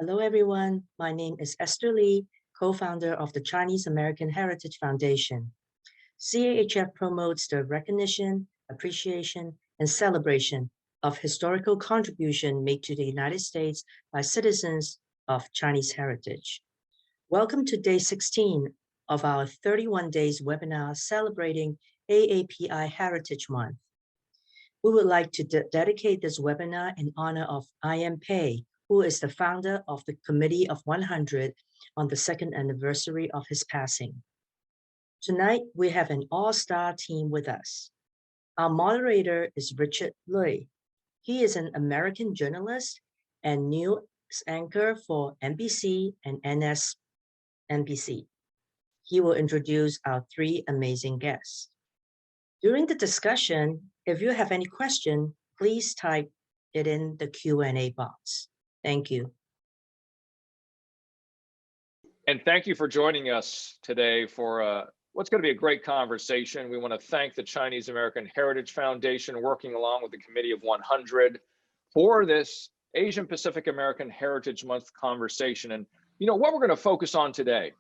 Hello, everyone. My name is Esther Lee, co-founder of the Chinese American Heritage Foundation. CAHF promotes the recognition, appreciation, and celebration of historical contribution made to the United States by citizens of Chinese heritage. Welcome to day 16 of our 31 days webinar celebrating AAPI Heritage Month. We would like to dedicate this webinar in honor of I.M. Pei, who is the founder of the Committee of 100 on the second anniversary of his passing. Tonight, we have an all-star team with us. Our moderator is Richard Lui. He is an American journalist and news anchor for NBC and NBC. He will introduce our three amazing guests. During the discussion, if you have any question, please type it in the Q&A box. Thank you. And thank you for joining us today for what's going to be a great conversation. We want to thank the Chinese American Heritage Foundation, working along with the Committee of 100 for this Asian Pacific American Heritage Month conversation. And you know what we're going to focus on today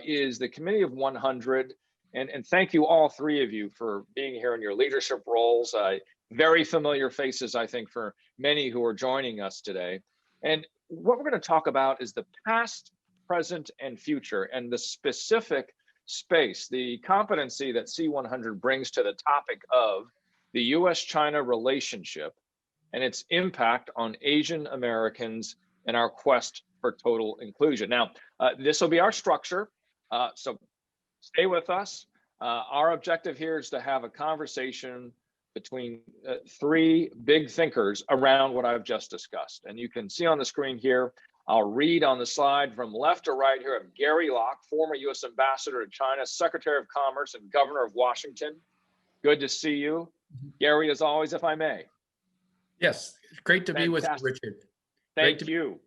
is the Committee of 100. And thank you, all three of you, for being here in your leadership roles. Very familiar faces, I think, for many who are joining us today. And what we're going to talk about is the past, present, and future, and the specific space, the competency that C100 brings to the topic of the US-China relationship and its impact on Asian Americans and our quest for total inclusion. Now, this will be our structure, so stay with us. Our objective here is to have a conversation between three big thinkers around what I've just discussed. And you can see on the screen here, I'll read on the slide from left to right here of Gary Locke, former US Ambassador to China, Secretary of Commerce and Governor of Washington. Good to see you. Gary, as always, if I may. Yes, great to be with you, Richard. Thank you.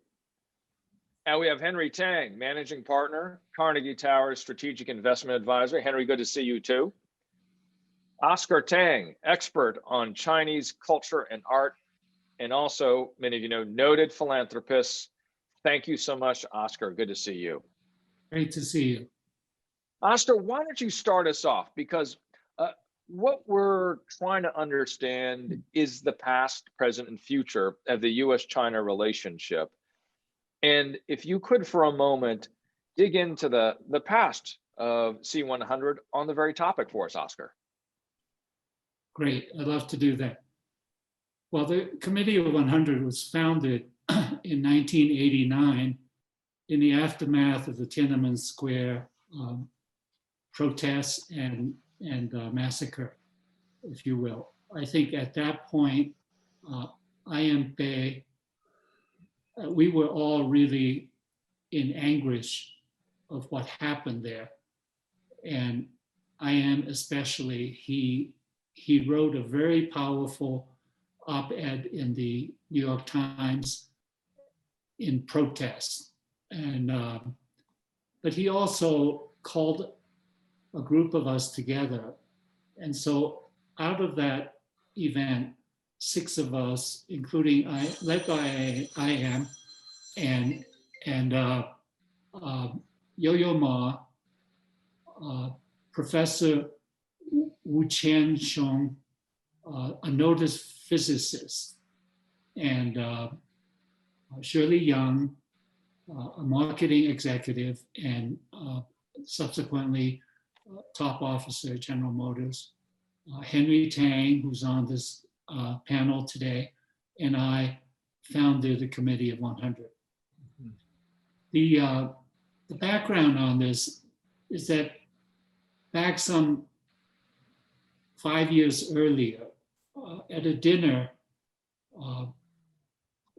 And we have Henry Tang, Managing Partner, Carnegie Tower Strategic Investment Advisor. Henry, good to see you too. Oscar Tang, expert on Chinese culture and art, and also, many of you know, noted philanthropist. Thank you so much, Oscar. Good to see you. Great to see you. Oscar, why don't you start us off? Because what we're trying to understand is the past, present, and future of the US-China relationship. And if you could, for a moment, dig into the past of C100 on the very topic for us, Oscar. Great, I'd love to do that. Well, the Committee of 100 was founded in 1989 in the aftermath of the Tiananmen Square protests and massacre, if you will. I think at that point, I.M. Pei, we were all really in anguish of what happened there. And I.M. especially, he wrote a very powerful op-ed in the New York Times in protest. And, but he also called a group of us together. And so out of that event, 6 of us, including led by I.M. and Yo-Yo Ma, Professor Wu Qian-Xiong, a noted physicist, and Shirley Young, a marketing executive, and subsequently top officer at General Motors, Henry Tang, who's on this panel today, and I founded the Committee of 100. The background on this is that back some 5 years earlier, at a dinner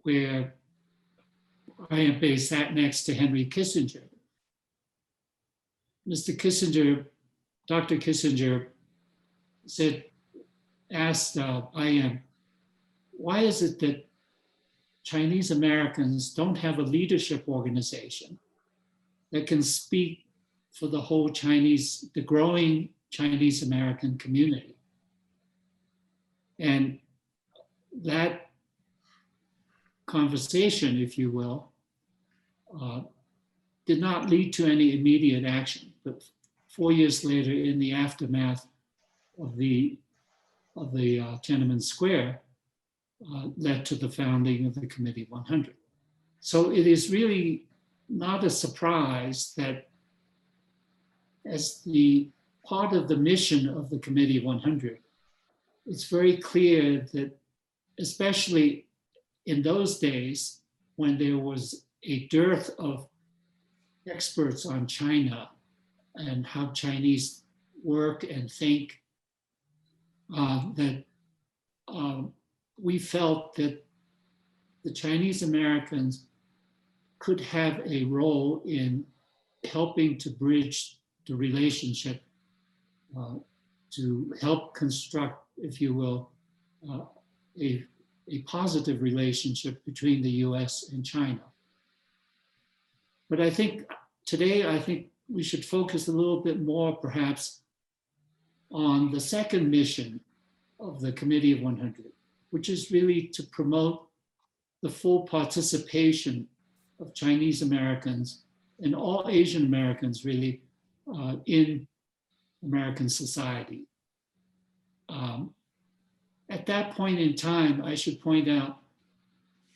where I.M. Pei sat next to Henry Kissinger, Mr. Kissinger, Dr. Kissinger asked I.M., why is it that Chinese Americans don't have a leadership organization that can speak for the whole the growing Chinese American community? And that conversation, if you will, did not lead to any immediate action. But 4 years later, in the aftermath of the Tiananmen Square, led to the founding of the Committee 100. So it is really not a surprise that as the part of the mission of the Committee 100, it's very clear that, especially in those days when there was a dearth of experts on China and how Chinese work and think, that we felt that the Chinese Americans could have a role in helping to bridge the relationship, to help construct, if you will, a positive relationship between the US and China. But I think today, we should focus a little bit more perhaps on the second mission of the Committee of 100, which is really to promote the full participation of Chinese Americans and all Asian Americans really in American society. At that point in time, I should point out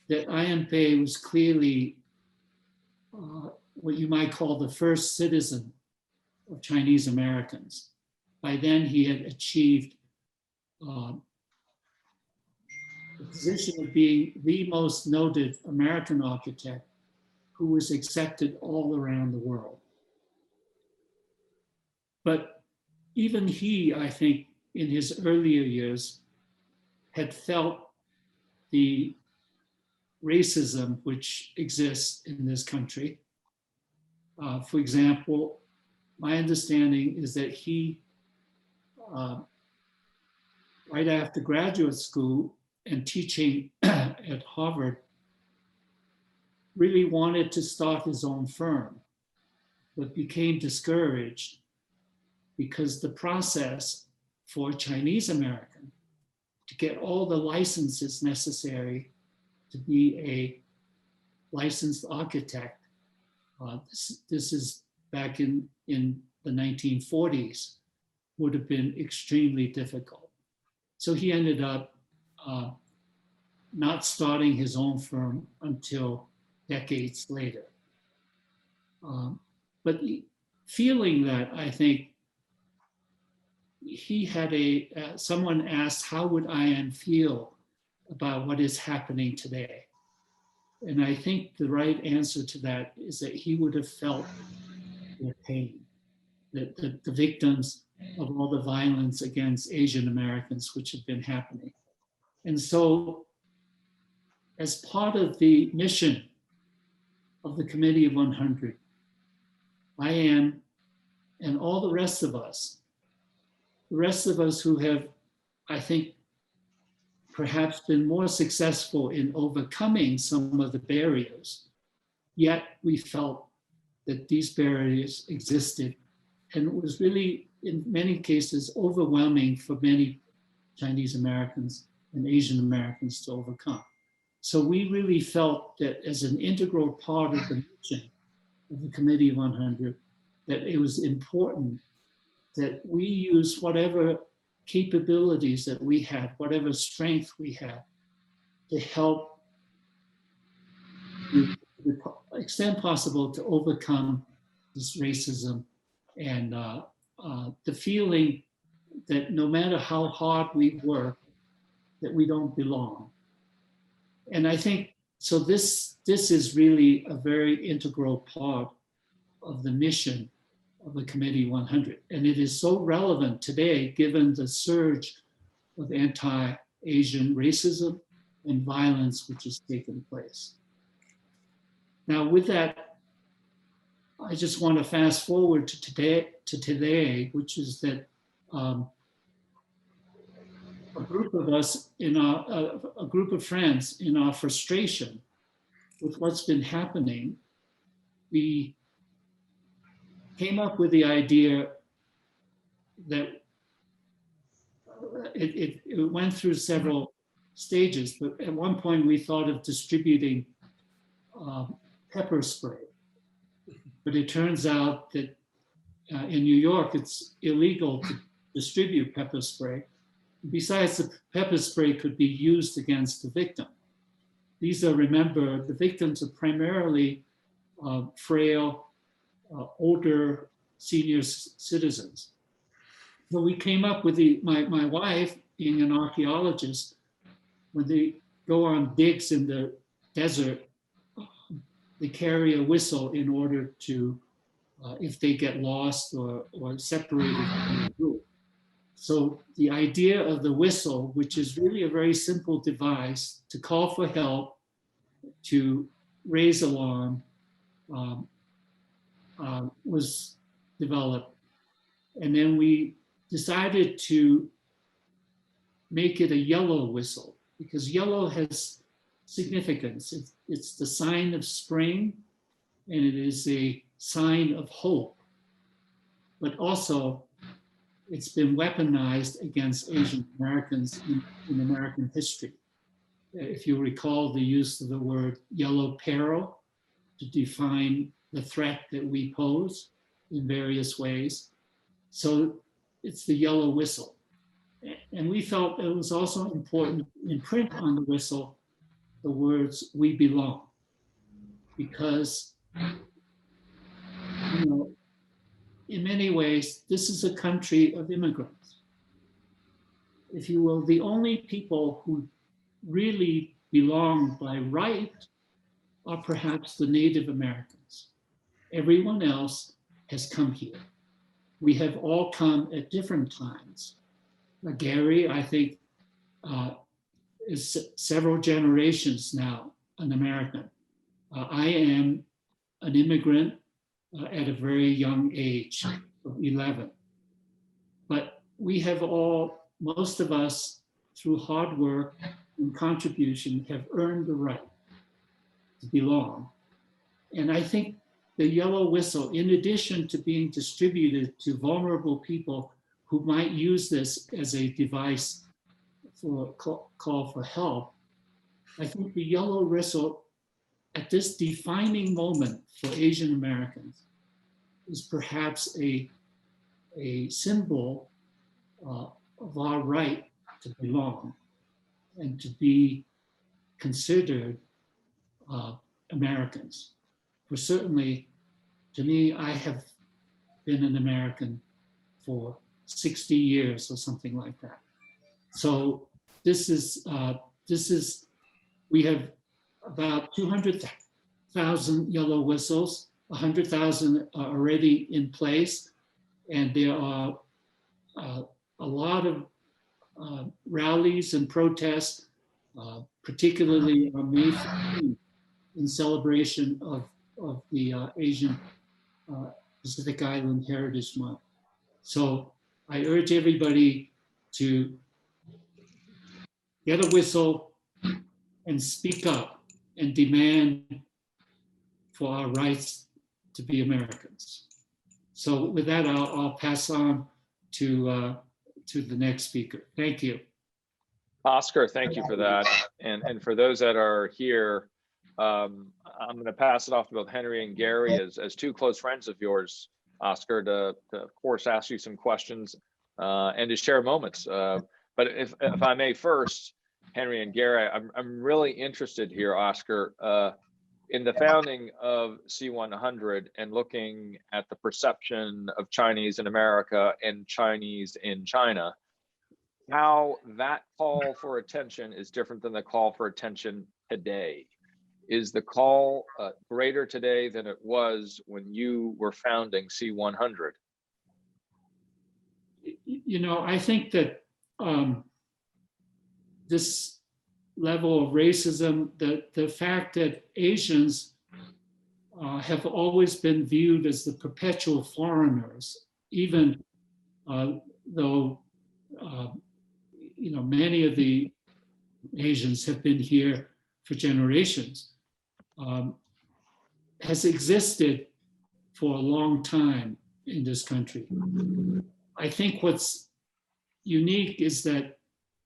that AAPI was clearly what you might call the first citizen of Chinese Americans. By then, he had achieved the position of being the most noted American architect who was accepted all around the world. But even he, I think, in his earlier years, had felt the racism which exists in this country. For example, my understanding is that he, right after graduate school and teaching at Harvard, really wanted to start his own firm, but became discouraged because the process for a Chinese American to get all the licenses necessary to be a licensed architect, this is back in the 1940s, would have been extremely difficult. So he ended up not starting his own firm until decades later. But feeling that, I think, he had someone asked, how would Ian feel about what is happening today? And I think the right answer to that is that he would have felt their pain, the victims of all the violence against Asian Americans which had been happening. And so, as part of the mission of the Committee of 100, I am, and all the rest of us who have, I think, perhaps been more successful in overcoming some of the barriers, yet we felt that these barriers existed, and it was really, in many cases, overwhelming for many Chinese Americans and Asian Americans to overcome. So we really felt that as an integral part of the mission of the Committee of 100, that it was important that we use whatever capabilities that we had, whatever strength we had, to help, to the extent possible, to overcome this racism and the feeling that no matter how hard we work, that we don't belong. And I think, so this is really a very integral part of the mission of the Committee 100. And it is so relevant today, given the surge of anti-Asian racism and violence which has taken place. Now, with that, I just want to fast forward to today, which is that a group of us a group of friends, in our frustration with what's been happening, we came up with the idea that it went through several stages, but at one point we thought of distributing pepper spray. But it turns out that in New York, it's illegal to distribute pepper spray. Besides, the pepper spray could be used against the victim. These are, remember, the victims are primarily frail, older senior citizens. So we came up with my wife, being an archaeologist, when they go on digs in the desert, they carry a whistle in order to, if they get lost or separated from the group. So the idea of the whistle, which is really a very simple device to call for help, to raise alarm, was developed. And then we decided to make it a yellow whistle, because yellow has significance. It's the sign of spring, and it is a sign of hope. But also, it's been weaponized against Asian Americans in American history. If you recall the use of the word yellow peril to define the threat that we pose in various ways. So it's the yellow whistle. And we felt it was also important to imprint on the whistle the words, "we belong," because, you know, in many ways, this is a country of immigrants. If you will, the only people who really belong by right are perhaps the Native Americans. Everyone else has come here. We have all come at different times. Gary, I think, is several generations now an American. I am an immigrant at a very young age of 11. But we have all, most of us, through hard work and contribution, have earned the right to belong. And I think the yellow whistle, in addition to being distributed to vulnerable people who might use this as a device for call for help, I think the yellow whistle at this defining moment for Asian Americans is perhaps a symbol of our right to belong and to be considered Americans. For certainly, to me, I have been an American for 60 years or something like that. So this is, we have about 200,000 yellow whistles, 100,000 are already in place, and there are a lot of rallies and protests, particularly on May 15th, in celebration of the Asian Pacific Island Heritage Month. So I urge everybody to get a whistle and speak up and demand for our rights to be Americans. So with that, I'll pass on to the next speaker. Thank you. Oscar, thank you for that. And for those that are here, I'm going to pass it off to both Henry and Gary as two close friends of yours, Oscar, to of course ask you some questions and to share moments. But if I may first, Henry and Gary, I'm really interested here, Oscar, in the founding of C100 and looking at the perception of Chinese in America and Chinese in China, how that call for attention is different than the call for attention today. Is the call greater today than it was when you were founding C100? You know, I think that this level of racism, the fact that Asians have always been viewed as the perpetual foreigners, even though you know, many of the Asians have been here for generations, has existed for a long time in this country. I think what's unique is that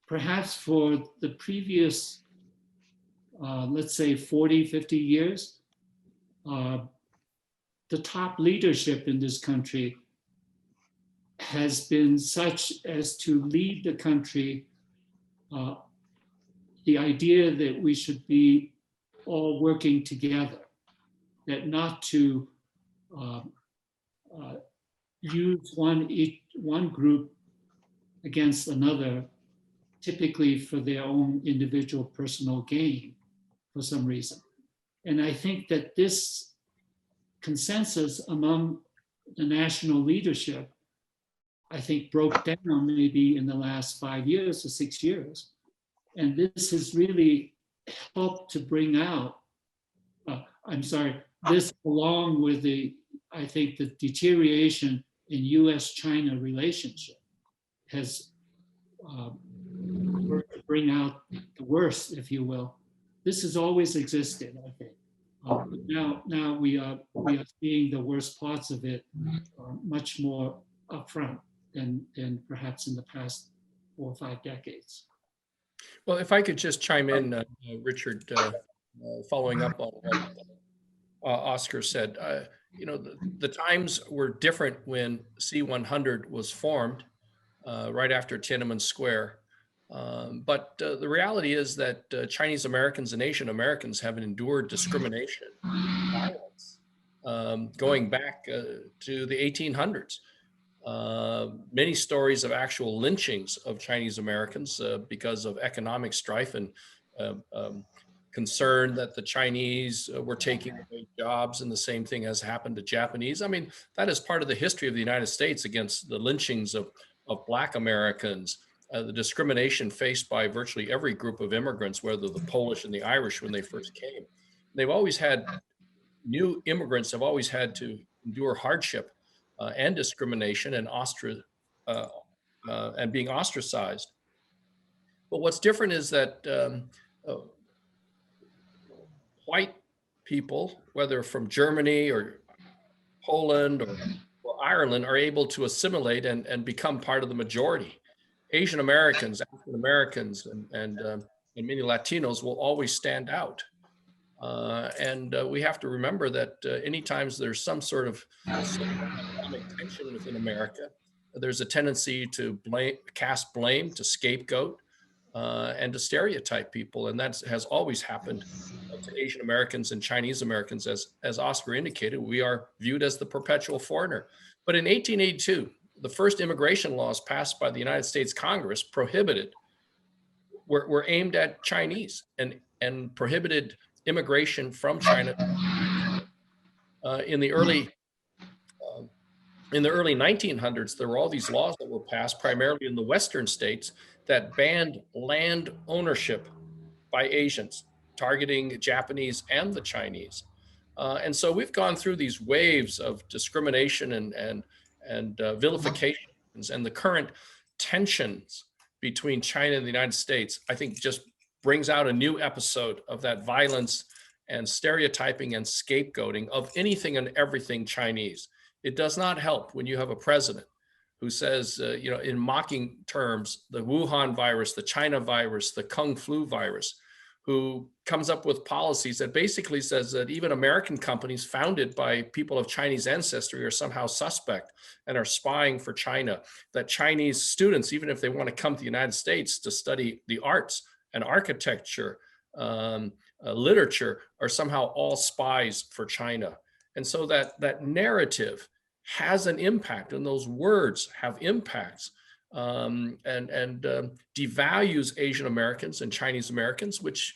perhaps for the previous, let's say 40, 50 years, the top leadership in this country has been such as to lead the country, the idea that we should be all working together, that not to use one group against another, typically for their own individual personal gain for some reason. And I think that this consensus among the national leadership, I think, broke down maybe in the last 5 years or 6 years. And this has really helped to bring out, this along with I think the deterioration in US-China relationship has worked to bring out the worst, if you will. This has always existed, I think. Now we are seeing the worst parts of it much more upfront than perhaps in the past 4 or 5 decades. Well, if I could just chime in, Richard, following up on what Oscar said, the times were different when C100 was formed right after Tiananmen Square. But the reality is that Chinese Americans and Asian Americans have endured discrimination, violence, going back to the 1800s. Many stories of actual lynchings of Chinese Americans because of economic strife and concern that the Chinese were taking away jobs, and the same thing has happened to Japanese. I mean, that is part of the history of the United States against the lynchings of Black Americans, the discrimination faced by virtually every group of immigrants, whether the Polish and the Irish when they first came. They've always had, new immigrants have always had to endure hardship and discrimination and being ostracized. But what's different is that white people, whether from Germany or Poland or Ireland, are able to assimilate and become part of the majority. Asian Americans, African Americans, and many Latinos will always stand out. And we have to remember that anytime there's some sort of economic tension within America, there's a tendency to cast blame, to scapegoat, and to stereotype people. And that has always happened to Asian Americans and Chinese Americans. As Oscar indicated, we are viewed as the perpetual foreigner. But in 1882, the first immigration laws passed by the United States Congress were aimed at Chinese and prohibited immigration from China. In the early 1900s, there were all these laws that were passed primarily in the Western states that banned land ownership by Asians, targeting Japanese and the Chinese. And so we've gone through these waves of discrimination and vilifications, and the current tensions between China and the United States, I think, just brings out a new episode of that violence and stereotyping and scapegoating of anything and everything Chinese. It does not help when you have a president who says, in mocking terms, the Wuhan virus, the China virus, the Kung flu virus, who comes up with policies that basically says that even American companies founded by people of Chinese ancestry are somehow suspect and are spying for China, that Chinese students, even if they want to come to the United States to study the arts and architecture, literature, are somehow all spies for China. And so that narrative has an impact, and those words have impacts, and devalues Asian Americans and Chinese Americans, which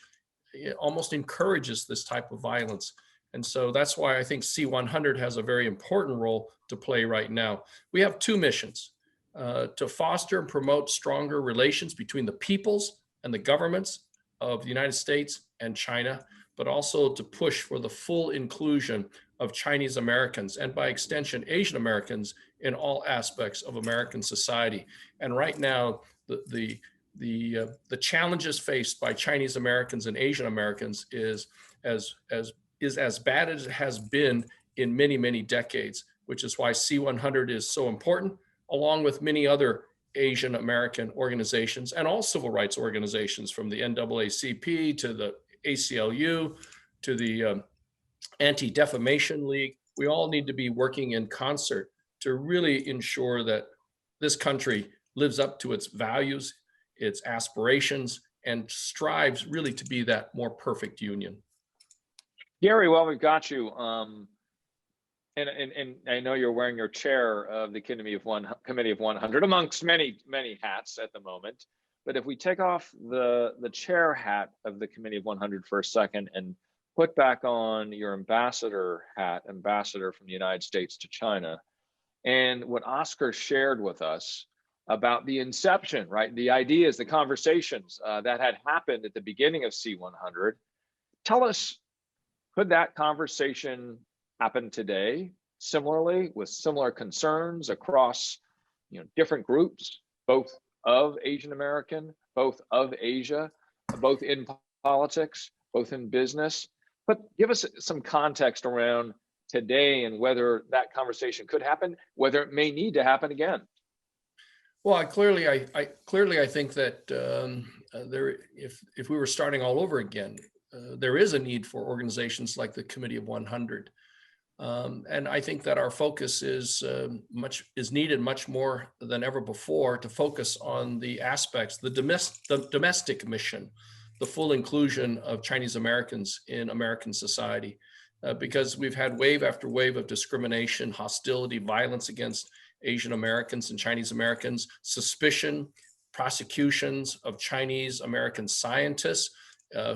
almost encourages this type of violence. And so that's why I think C100 has a very important role to play right now. We have two missions: to foster and promote stronger relations between the peoples and the governments of the United States and China, but also to push for the full inclusion of Chinese Americans, and by extension, Asian Americans, in all aspects of American society. And right now, the challenges faced by Chinese Americans and Asian Americans is as bad as it has been in many, many decades, which is why C100 is so important, along with many other Asian American organizations and all civil rights organizations, from the NAACP to the ACLU to the Anti-Defamation League. we all need to be working in concert to really ensure that this country lives up to its values, its aspirations, and strives really to be that more perfect union. Gary, while we've got you, and I know you're wearing your chair of the Committee of 100 amongst many hats at the moment. But if we take off the chair hat of the Committee of 100 for a second and put back on your ambassador hat, ambassador from the United States to China, and what Oscar shared with us about the inception, right? The ideas, the conversations that had happened at the beginning of C100. Tell us, could that conversation happen today similarly with similar concerns across different groups, both of Asian American, both of Asia, both in politics, both in business? But give us some context around today and whether that conversation could happen, whether it may need to happen again. Well, I clearly think that if we were starting all over again, there is a need for organizations like the Committee of 100. And I think that our focus is needed much more than ever before to focus on the aspects, the domestic mission, the full inclusion of Chinese Americans in American society, because we've had wave after wave of discrimination, hostility, violence against Asian Americans and Chinese Americans, suspicion, prosecutions of Chinese American scientists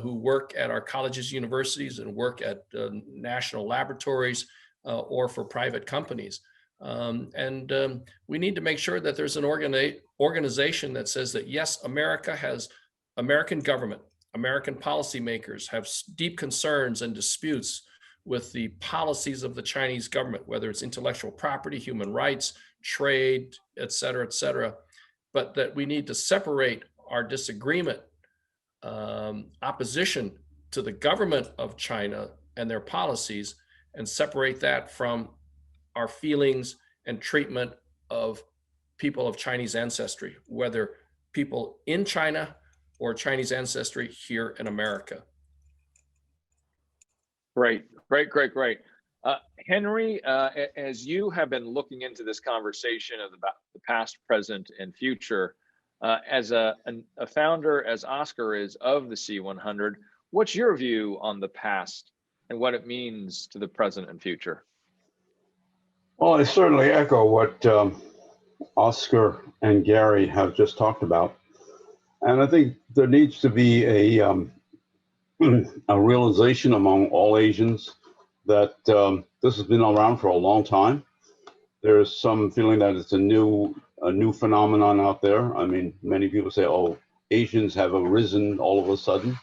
who work at our colleges, universities, and work at national laboratories or for private companies. We need to make sure that there's an organization that says that, yes, American government, American policymakers have deep concerns and disputes with the policies of the Chinese government, whether it's intellectual property, human rights, trade, et cetera, but that we need to separate our disagreement, opposition to the government of China and their policies, and separate that from our feelings and treatment of people of Chinese ancestry, whether people in China or Chinese ancestry here in America. Great. Henry, as you have been looking into this conversation about the past, present, and future, as a founder, as Oscar is, of the C100, what's your view on the past and what it means to the present and future? Well, I certainly echo what Oscar and Gary have just talked about. And I think there needs to be a realization among all Asians that this has been around for a long time. There's some feeling that it's a new phenomenon out there. I mean, many people say, oh, Asians have arisen all of a sudden.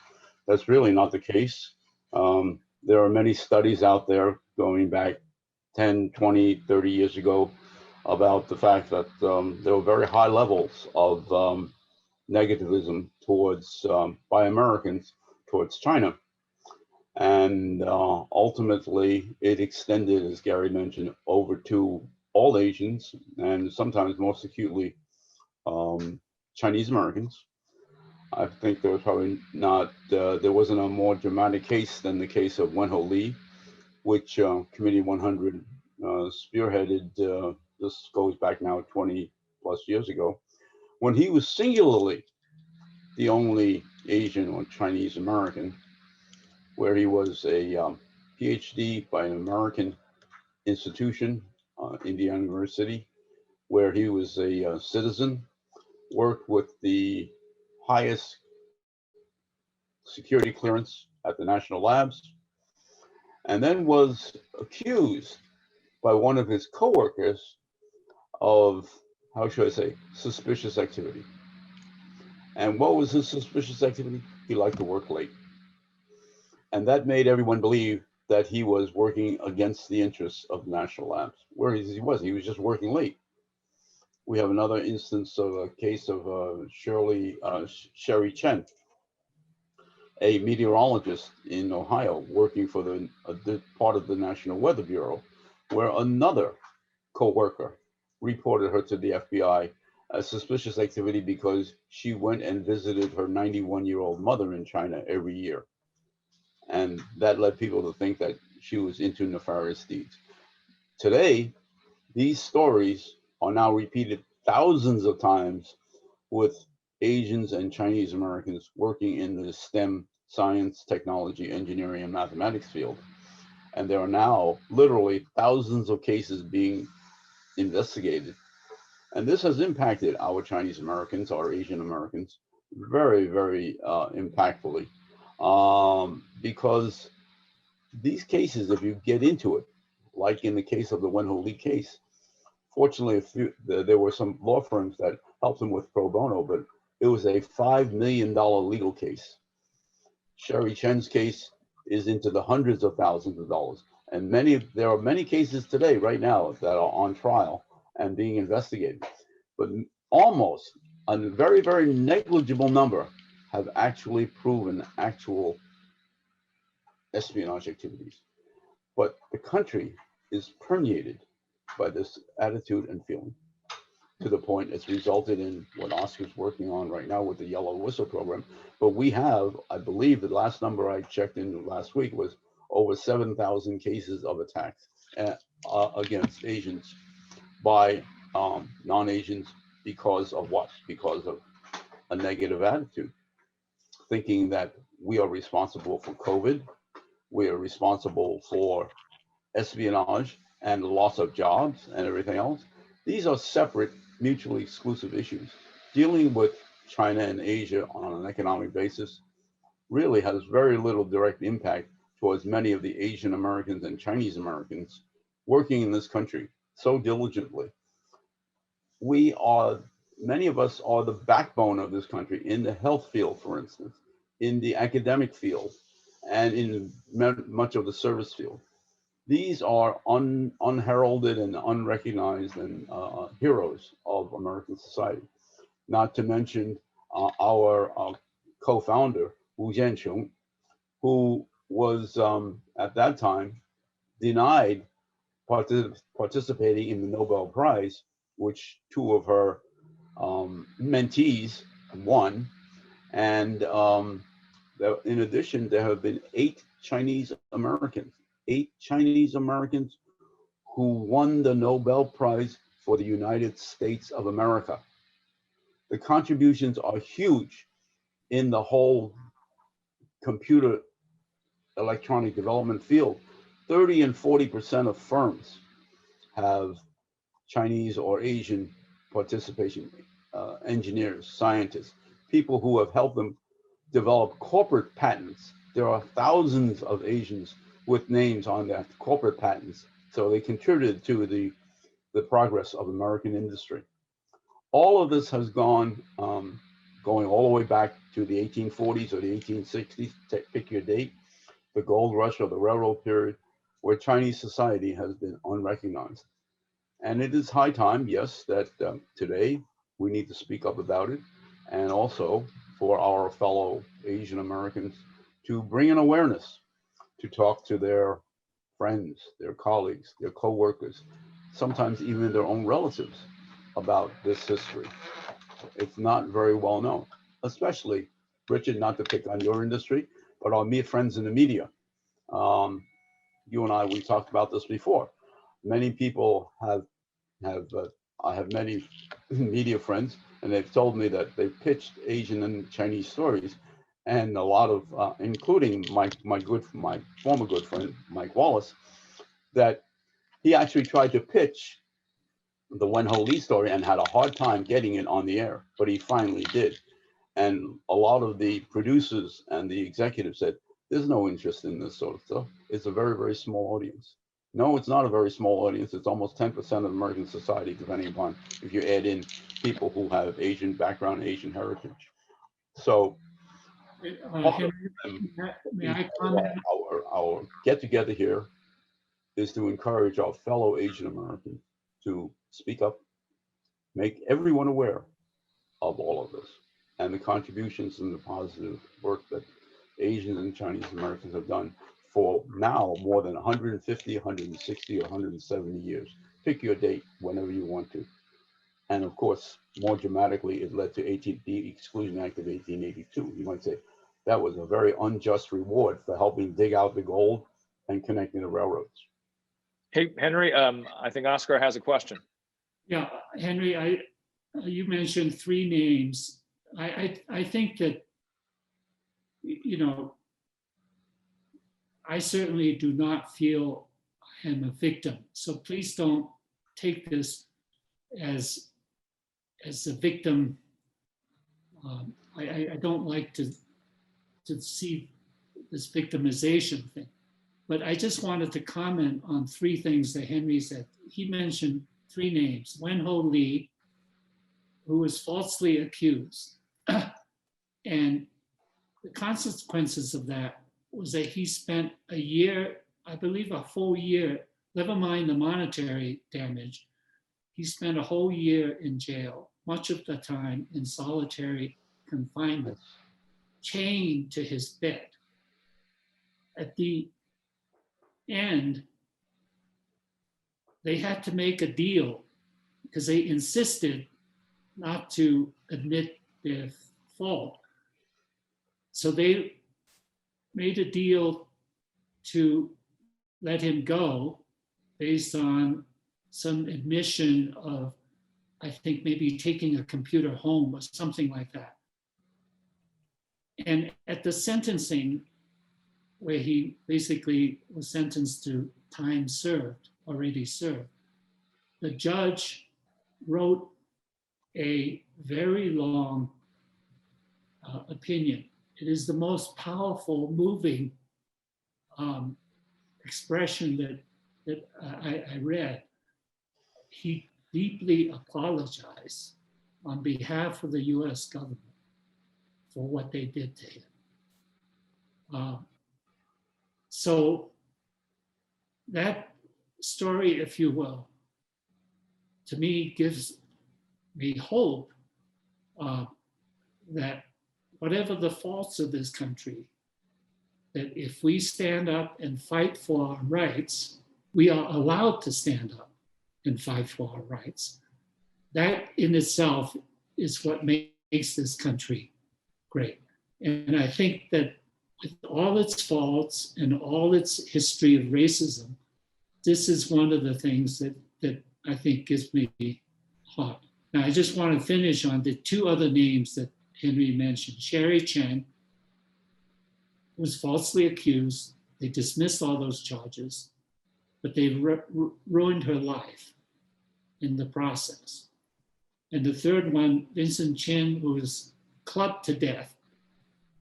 That's really not the case. There are many studies out there going back 10, 20, 30 years ago about the fact that there were very high levels of negativism towards, by Americans towards China. And ultimately, it extended, as Gary mentioned, over to all Asians, and sometimes most acutely Chinese Americans. I think there was probably not, there wasn't a more dramatic case than the case of Wenho Lee, which Committee 100 spearheaded. This goes back now 20 plus years ago, when he was singularly the only Asian or Chinese American, where he was a PhD by an American institution, Indiana University, where he was a citizen, worked with the highest security clearance at the national labs, and then was accused by one of his coworkers of, how should I say, suspicious activity. And what was his suspicious activity? He liked to work late. And that made everyone believe that he was working against the interests of national labs, whereas he was just working late. We have another instance of a case of Sherry Chen, a meteorologist in Ohio working for the part of the National Weather Bureau, where another co-worker reported her to the FBI as suspicious activity because she went and visited her 91-year-old mother in China every year. And that led people to think that she was into nefarious deeds. Today, these stories are now repeated thousands of times with Asians and Chinese Americans working in the STEM, science, technology, engineering, and mathematics field. And there are now literally thousands of cases being investigated. And this has impacted our Chinese Americans, our Asian Americans, very, very impactfully. Because these cases, if you get into it, like in the case of the Wenho Lee case, fortunately, there were some law firms that helped them with pro bono, but it was a $5 million legal case. Sherry Chen's case is into the hundreds of thousands of dollars. And there are many cases today, right now, that are on trial and being investigated. But almost a very, very negligible number have actually proven actual espionage activities. But the country is permeated by this attitude and feeling, to the point it's resulted in what Oscar's working on right now with the Yellow Whistle program. But we have, I believe the last number I checked in last week was over 7,000 cases of attacks against Asians by non-Asians because of what? Because of a negative attitude, thinking that we are responsible for COVID, we are responsible for espionage and loss of jobs and everything else. These are separate, mutually exclusive issues. Dealing with China and Asia on an economic basis really has very little direct impact towards many of the Asian Americans and Chinese Americans working in this country so diligently. Many of us are the backbone of this country in the health field, for instance, in the academic field, and in much of the service field. These are unheralded and unrecognized and heroes of American society. Not to mention our co-founder, Wu Jianqiong, who was at that time denied participating in the Nobel Prize, which two of her mentees won. And in addition, there have been 8 Chinese Americans who won the Nobel Prize for the United States of America. The contributions are huge in the whole computer electronic development field. 30 and 40% of firms have Chinese or Asian participation, engineers, scientists, people who have helped them develop corporate patents. There are thousands of Asians with names on that corporate patents. So they contributed to the progress of American industry. All of this has gone, going all the way back to the 1840s or the 1860s, pick your date, the gold rush or the railroad period, where Chinese society has been unrecognized. And it is high time, yes, that today we need to speak up about it, and also for our fellow Asian Americans to bring an awareness, to talk to their friends, their colleagues, their co-workers, sometimes even their own relatives about this history. It's not very well known, especially, Richard, not to pick on your industry, but our friends in the media. You and I, we talked about this before. Many people I have many media friends, and they've told me that they've pitched Asian and Chinese stories, and a lot of, including my former good friend, Mike Wallace, that he actually tried to pitch the Wenho Lee story and had a hard time getting it on the air, but he finally did. And a lot of the producers and the executives said, there's no interest in this sort of stuff. It's a very, very small audience. No, it's not a very small audience. It's almost 10% of American society, depending upon if you add in people who have Asian background, Asian heritage. So may I comment? Our get together here is to encourage our fellow Asian Americans to speak up, make everyone aware of all of this and the contributions and the positive work that Asians and Chinese Americans have done for now more than 150, 160, or 170 years. Pick your date whenever you want to. And of course, more dramatically, it led to the Exclusion Act of 1882. You might say that was a very unjust reward for helping dig out the gold and connecting the railroads. Hey, Henry, I think Oscar has a question. Yeah, Henry, you mentioned three names. I think that, you know, I certainly do not feel I'm a victim. So please don't take this as a victim. I don't like to see this victimization thing. But I just wanted to comment on three things that Henry said. He mentioned three names: Wen-Ho Lee, who was falsely accused. And the consequences of that was that he spent a year, I believe a full year, never mind the monetary damage, he spent a whole year in jail, much of the time in solitary confinement, chained to his bed. At the end, they had to make a deal because they insisted not to admit their fault. So they made a deal to let him go based on some admission of, I think, maybe taking a computer home or something like that. And at the sentencing, where he basically was sentenced to time served, already served, the judge wrote a very long opinion. It is the most powerful, moving expression that I read. He deeply apologized on behalf of the US government for what they did to him. So that story, if you will, to me gives me hope that whatever the faults of this country, that if we stand up and fight for our rights, we are allowed to stand up and fight for our rights. That in itself is what makes this country great. And I think that with all its faults and all its history of racism, this is one of the things that I think gives me hope. Now, I just want to finish on the two other names that Henry mentioned. Sherry Chen was falsely accused. They dismissed all those charges, but they ruined her life in the process. And the third one, Vincent Chen, who was clubbed to death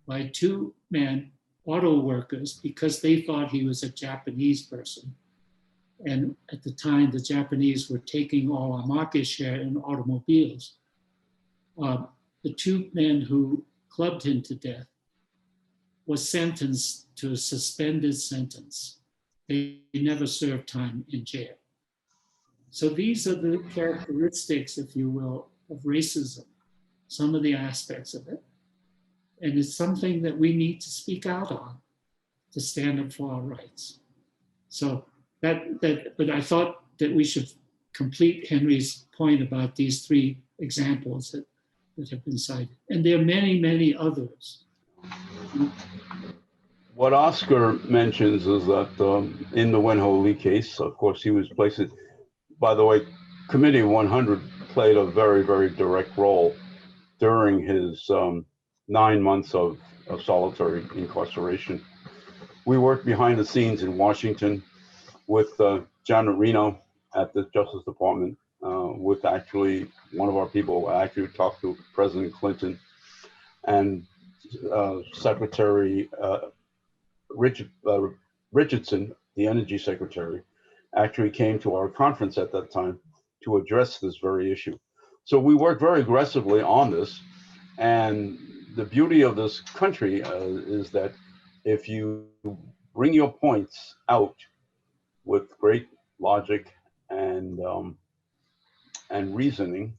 by two men, auto workers, because they thought he was a Japanese person. And at the time, the Japanese were taking all our market share in automobiles. The two men who clubbed him to death was sentenced to a suspended sentence. They never served time in jail. So these are the characteristics, if you will, of racism, some of the aspects of it. And it's something that we need to speak out on to stand up for our rights. So but I thought that we should complete Henry's point about these three examples that have been cited. And there are many, many others. What Oscar mentions is that in the Wen-Ho Lee case, of course, he was placed, by the way, Committee 100 played a very, very direct role during his 9 months of solitary incarceration. We worked behind the scenes in Washington with Janet Reno at the Justice Department, with actually one of our people actually talked to President Clinton, and Secretary Richardson, the Energy Secretary, actually came to our conference at that time to address this very issue. So we worked very aggressively on this, and the beauty of this country is that if you bring your points out with great logic and reasoning,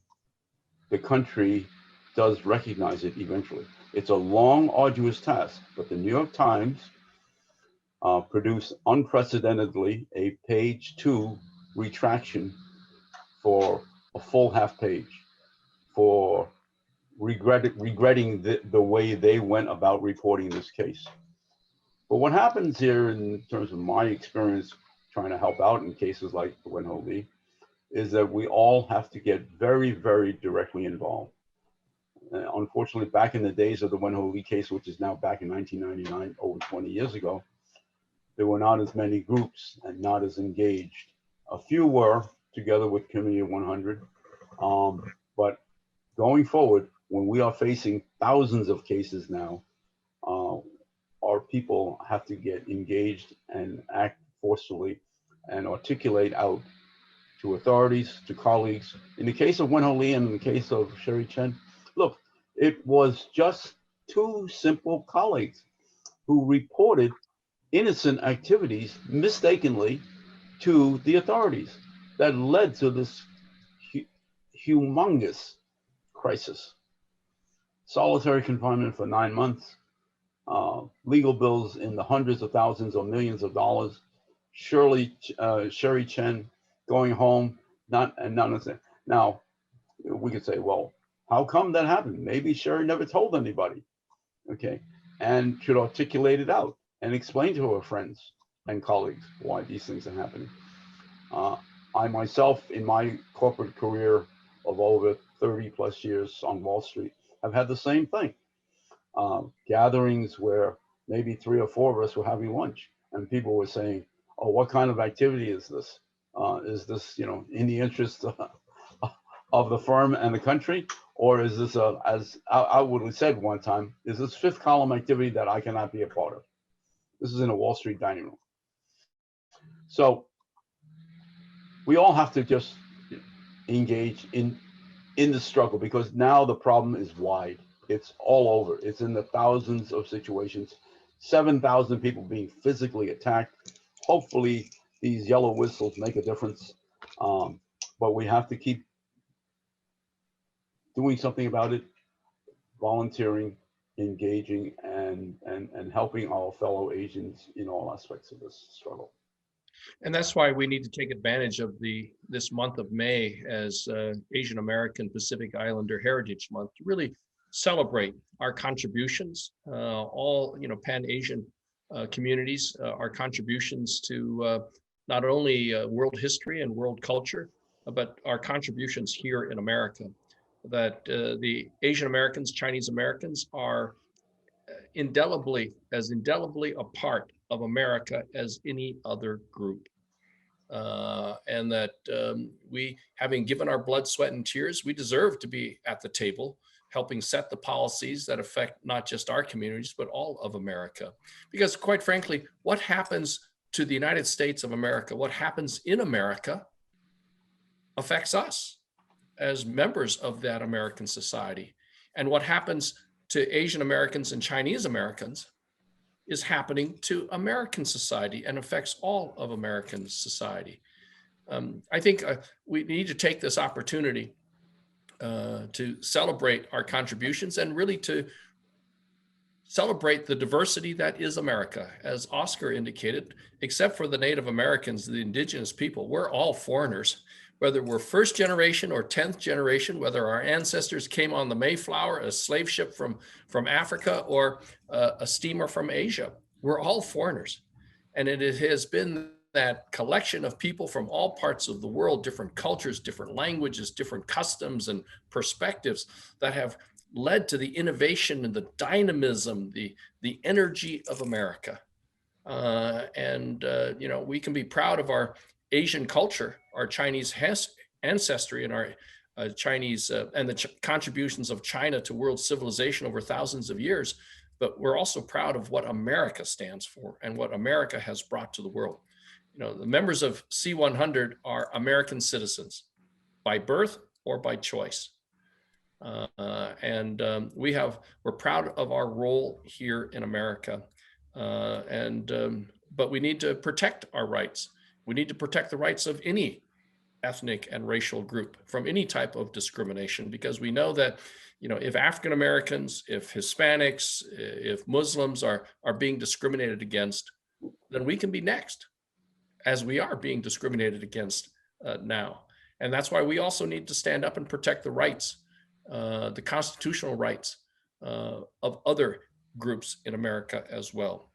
the country does recognize it eventually. It's a long, arduous task, but the New York Times produced unprecedentedly a page 2 retraction for a full half page for regretting the way they went about reporting this case. But what happens here in terms of my experience trying to help out in cases like the Wenho, is that we all have to get very, very directly involved. Unfortunately, back in the days of the Wenho case, which is now back in 1999, over 20 years ago, there were not as many groups and not as engaged. A few were, together with Committee of 100. But going forward, when we are facing thousands of cases now, our people have to get engaged and act forcefully and articulate out to authorities, to colleagues. In the case of Wenho Lee and in the case of Sherry Chen, look, it was just two simple colleagues who reported innocent activities mistakenly to the authorities that led to this humongous crisis. Solitary confinement for 9 months, legal bills in the hundreds of thousands or millions of dollars, Sherry Chen going home, not understand. Now, we could say, well, how come that happened? Maybe Sherry never told anybody, okay? And should articulate it out and explain to her friends and colleagues why these things are happening. I myself, in my corporate career of over 30 plus years on Wall Street, have had the same thing. Gatherings where maybe 3 or 4 of us were having lunch and people were saying, oh, what kind of activity is this? Is this, in the interest of the firm and the country? Or is this, as outwardly said one time, is this fifth column activity that I cannot be a part of? This is in a Wall Street dining room. So we all have to just engage in the struggle, because now the problem is wide. It's all over. It's in the thousands of situations, 7,000 people being physically attacked. Hopefully these yellow whistles make a difference. But we have to keep doing something about it, volunteering, engaging, and helping our fellow Asians in all aspects of this struggle. And that's why we need to take advantage of this month of May as Asian American Pacific Islander Heritage Month to really celebrate our contributions, all Pan-Asian communities, our contributions to not only world history and world culture, but our contributions here in America. That the Asian Americans, Chinese Americans are indelibly a part of America as any other group. And that we, having given our blood, sweat, and tears, we deserve to be at the table, helping set the policies that affect not just our communities, but all of America. Because quite frankly, what happens to the United States of America, what happens in America affects us as members of that American society. And what happens to Asian Americans and Chinese Americans is happening to American society and affects all of American society. I think we need to take this opportunity to celebrate our contributions and really to celebrate the diversity that is America. As Oscar indicated, except for the Native Americans, the indigenous people, we're all foreigners. Whether we're first generation or 10th generation, whether our ancestors came on the Mayflower, a slave ship from Africa, or a steamer from Asia, we're all foreigners. And it has been that collection of people from all parts of the world, different cultures, different languages, different customs and perspectives that have led to the innovation and the dynamism, the energy of America. We can be proud of our Asian culture, our Chinese ancestry, and our Chinese and the contributions of China to world civilization over thousands of years. But we're also proud of what America stands for and what America has brought to the world. The members of C100 are American citizens by birth or by choice. We're proud of our role here in America. But we need to protect our rights. We need to protect the rights of any ethnic and racial group from any type of discrimination, because we know that, if African Americans, if Hispanics, if Muslims are being discriminated against, then we can be next, as we are being discriminated against now. And that's why we also need to stand up and protect the rights, the constitutional rights of other groups in America as well.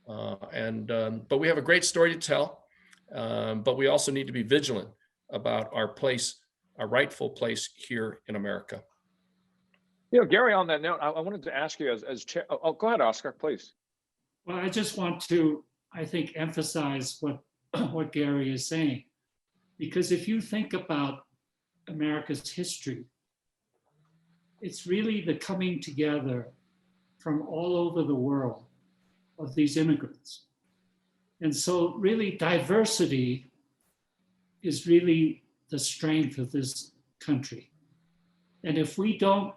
But we have a great story to tell. but we also need to be vigilant about our place, our rightful place here in America. You know, Gary, on that note, I wanted to ask you as chair. Oh, go ahead, Oscar, please. Well, I just want to, I think, emphasize what Gary is saying, because if you think about America's history, it's really the coming together from all over the world of these immigrants. And so really diversity is really the strength of this country. And if we don't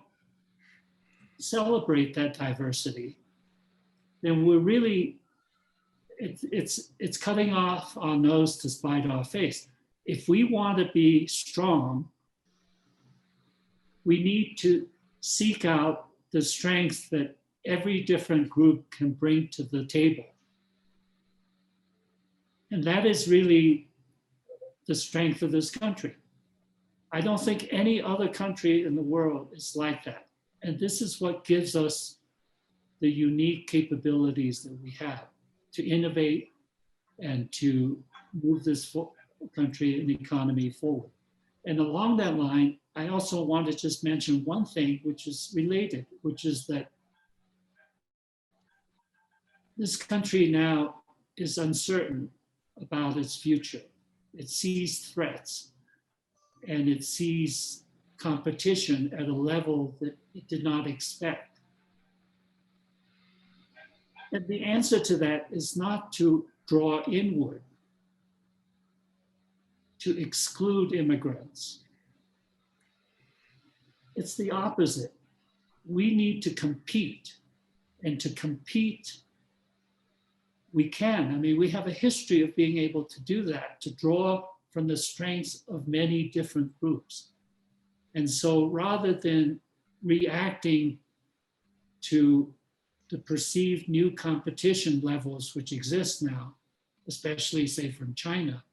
celebrate that diversity, then we're really, it's cutting off our nose to spite our face. If we want to be strong, we need to seek out the strengths that every different group can bring to the table. And that is really the strength of this country. I don't think any other country in the world is like that. And this is what gives us the unique capabilities that we have to innovate and to move this country and economy forward. And along that line, I also want to just mention one thing which is related, which is that this country now is uncertain about its future. It sees threats and it sees competition at a level that it did not expect. And the answer to that is not to draw inward, to exclude immigrants. It's the opposite. We need to compete, and to compete, we can. I mean, we have a history of being able to do that, to draw from the strengths of many different groups. And so rather than reacting to the perceived new competition levels which exist now, especially say from China,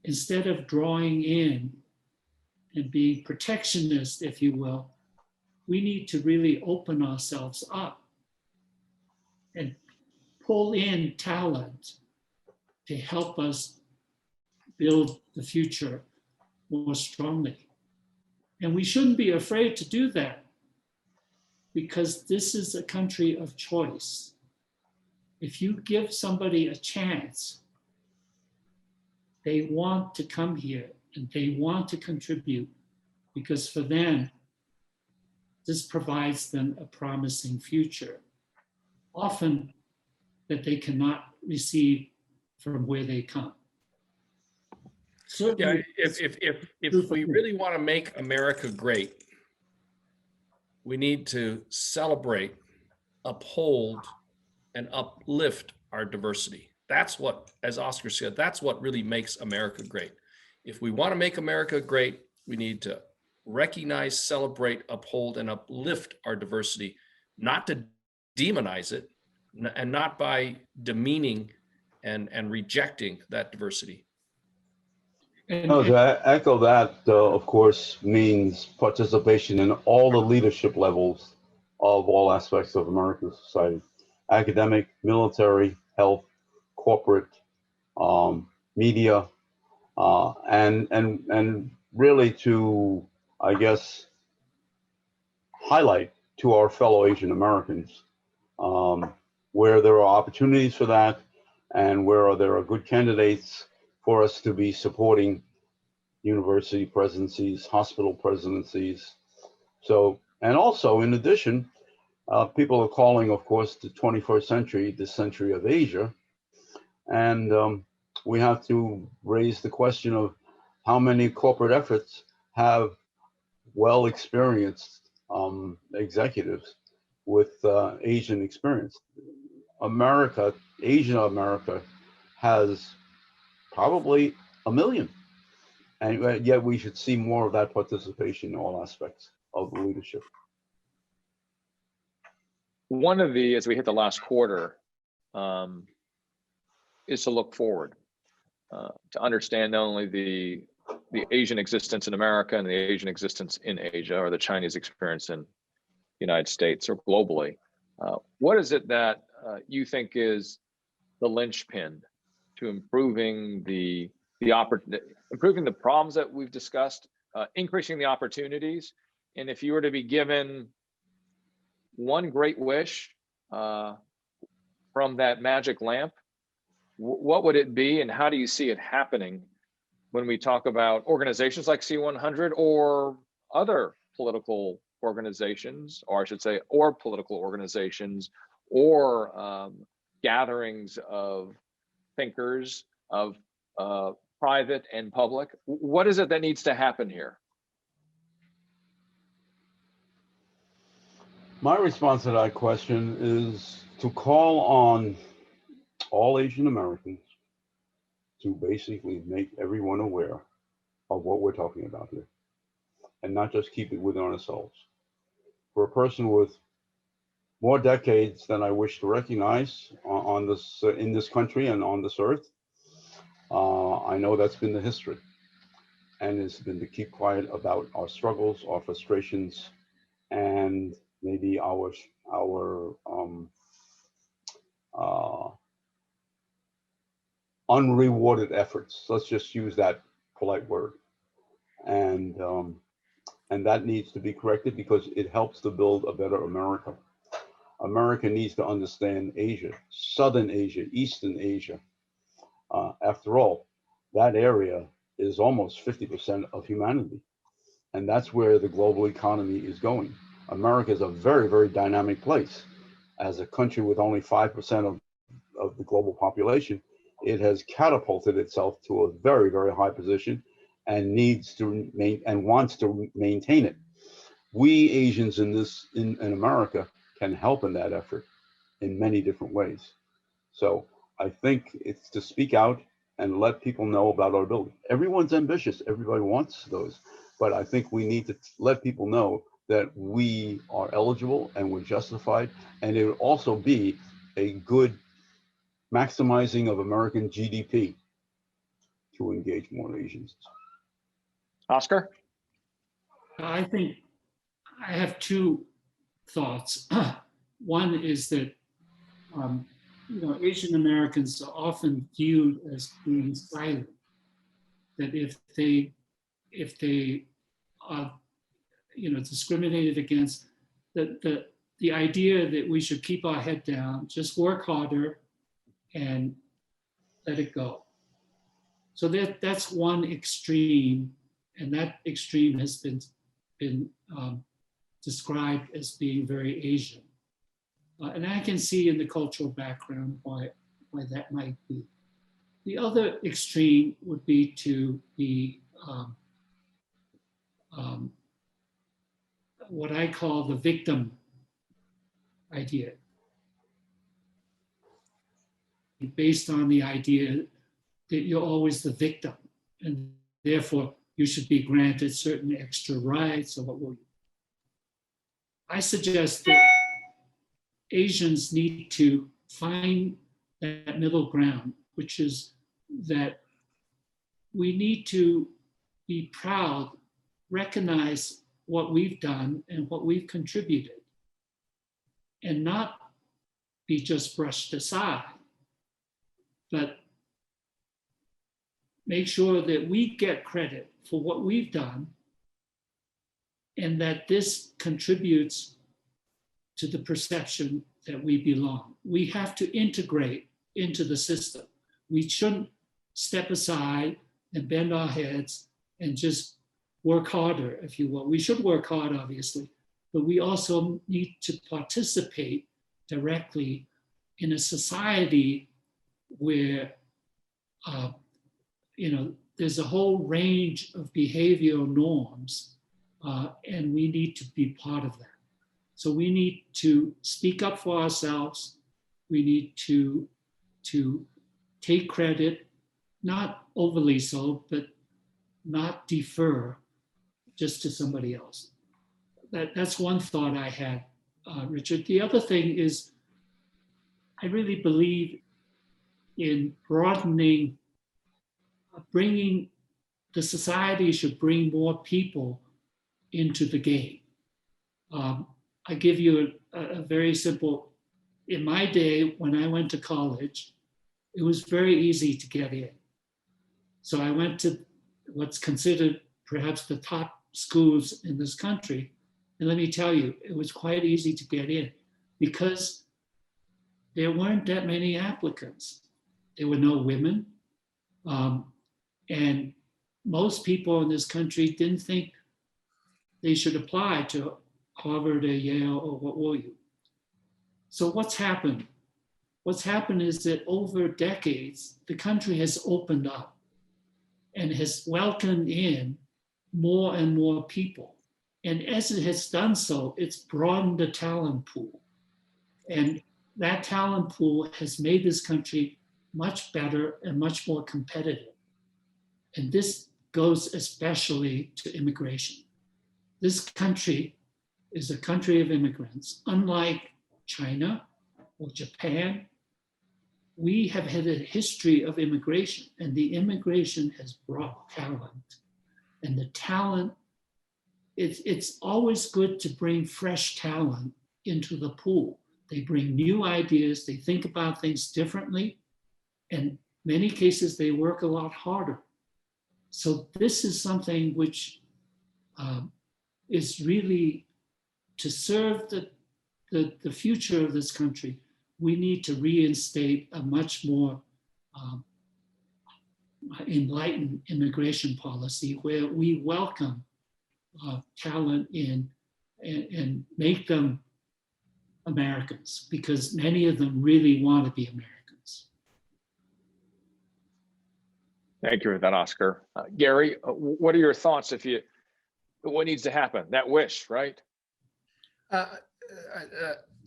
instead of drawing in and being protectionist, if you will, we need to really open ourselves up and pull in talent to help us build the future more strongly. And we shouldn't be afraid to do that, because this is a country of choice. If you give somebody a chance, they want to come here and they want to contribute, because for them, this provides them a promising future, often that they cannot receive from where they come. Yeah, if we really want to make America great, we need to celebrate, uphold, and uplift our diversity. That's what, as Oscar said, that's what really makes America great. If we want to make America great, we need to recognize, celebrate, uphold, and uplift our diversity, not to demonize it, and not by demeaning and rejecting that diversity. No, to echo that, of course, means participation in all the leadership levels of all aspects of American society: academic, military, health, corporate, media, and really to, I guess, highlight to our fellow Asian Americans where there are opportunities for that, and where there are good candidates for us to be supporting university presidencies, hospital presidencies. So, and also in addition, people are calling, of course, the 21st century, the century of Asia. And we have to raise the question of how many corporate efforts have well-experienced executives with Asian experience. Asian America has probably 1 million. And yet we should see more of that participation in all aspects of leadership. One of the, as we hit the last quarter, is to look forward, to understand not only the Asian existence in America and the Asian existence in Asia, or the Chinese experience in the United States or globally. What is it that you think is the linchpin to improving improving the problems that we've discussed, increasing the opportunities. And if you were to be given one great wish from that magic lamp, what would it be, and how do you see it happening when we talk about organizations like C100 or other political organizations, or I should say, or political organizations, or gatherings of thinkers, of private and public? What is it that needs to happen here? My response to that question is to call on all Asian Americans to basically make everyone aware of what we're talking about here, and not just keep it within ourselves. For a person with more decades than I wish to recognize on this in this country and on this earth, I know that's been the history, and it's been to keep quiet about our struggles, our frustrations, and maybe our unrewarded efforts. Let's just use that polite word, and that needs to be corrected because it helps to build a better America. America needs to understand Asia, Southern Asia, Eastern Asia. After all, that area is almost 50% of humanity, and that's where the global economy is going. America is a very, very dynamic place. As a country with only 5% of the global population, it has catapulted itself to a very, very high position and needs to and wants to maintain it. We Asians in America can help in that effort in many different ways. So I think it's to speak out and let people know about our ability. Everyone's ambitious, everybody wants those, but I think we need to let people know that we are eligible and we're justified, and it would also be a good maximizing of American GDP to engage more Asians. Oscar? I think I have two thoughts. One is that Asian Americans are often viewed as being silent. That if they are discriminated against, the idea that we should keep our head down, just work harder, and let it go. So that's one extreme, and that extreme has been described as being very Asian. And I can see in the cultural background why that might be. The other extreme would be to be what I call the victim idea, based on the idea that you're always the victim, and therefore you should be granted certain extra rights or what will you. I suggest that Asians need to find that middle ground, which is that we need to be proud, recognize what we've done and what we've contributed, and not be just brushed aside, but make sure that we get credit for what we've done and that this contributes to the perception that we belong. We have to integrate into the system. We shouldn't step aside and bend our heads and just work harder, if you will. We should work hard, obviously, but we also need to participate directly in a society where there's a whole range of behavioral norms, and we need to be part of that. So we need to speak up for ourselves. We need to take credit, not overly so, but not defer just to somebody else. That's one thought I had, Richard. The other thing is, I really believe in broadening, bringing, the society should bring more people into the game. I give you a very simple, in my day, when I went to college, it was very easy to get in. So I went to what's considered perhaps the top schools in this country. And let me tell you, it was quite easy to get in because there weren't that many applicants. There were no women. And most people in this country didn't think they should apply to Harvard or Yale or what will you. So what's happened? What's happened is that over decades, the country has opened up and has welcomed in more and more people. And as it has done so, it's broadened the talent pool. And that talent pool has made this country much better and much more competitive. And this goes especially to immigration. This country is a country of immigrants. Unlike China or Japan, we have had a history of immigration, and the immigration has brought talent. And the talent, it's always good to bring fresh talent into the pool. They bring new ideas, they think about things differently, and many cases they work a lot harder. So this is something which is really to serve the future of this country. We need to reinstate a much more enlightened immigration policy where we welcome talent in and make them Americans, because many of them really want to be Americans. Thank you for that, Oscar. Gary, what are your thoughts what needs to happen? That wish, right?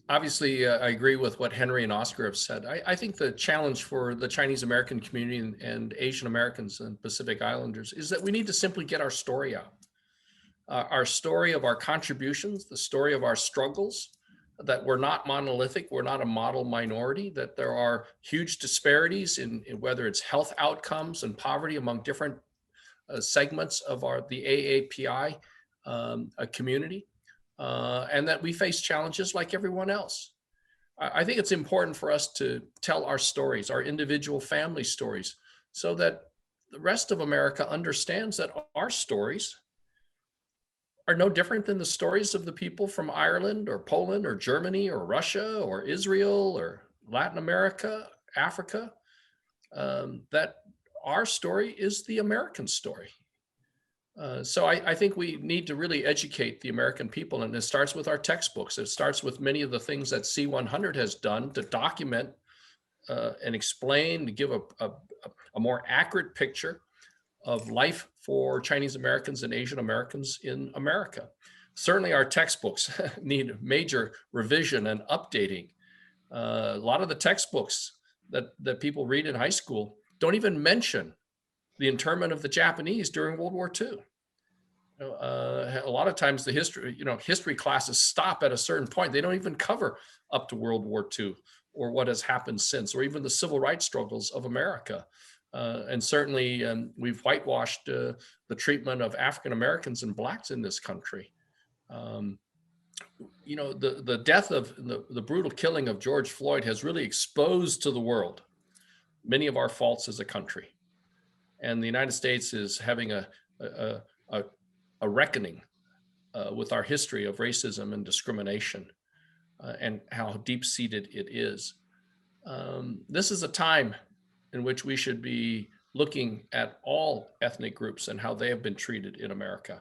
Obviously, I agree with what Henry and Oscar have said. I think the challenge for the Chinese American community and Asian Americans and Pacific Islanders is that we need to simply get our story out. Our story of our contributions, the story of our struggles, that we're not monolithic, we're not a model minority, that there are huge disparities in whether it's health outcomes and poverty among different segments of the AAPI community. And that we face challenges like everyone else. I think it's important for us to tell our stories, our individual family stories, so that the rest of America understands that our stories are no different than the stories of the people from Ireland or Poland or Germany or Russia or Israel or Latin America, Africa, that our story is the American story. So I think we need to really educate the American people, and it starts with our textbooks. It starts with many of the things that C100 has done to document and explain, to give a more accurate picture of life for Chinese Americans and Asian Americans in America. Certainly our textbooks need major revision and updating. A lot of the textbooks that people read in high school don't even mention the internment of the Japanese during World War II. A lot of times the history classes stop at a certain point. They don't even cover up to World War II or what has happened since, or even the civil rights struggles of America. And certainly we've whitewashed the treatment of African Americans and Blacks in this country. The death of the brutal killing of George Floyd has really exposed to the world many of our faults as a country. And the United States is having a reckoning with our history of racism and discrimination and how deep-seated it is. This is a time in which we should be looking at all ethnic groups and how they have been treated in America.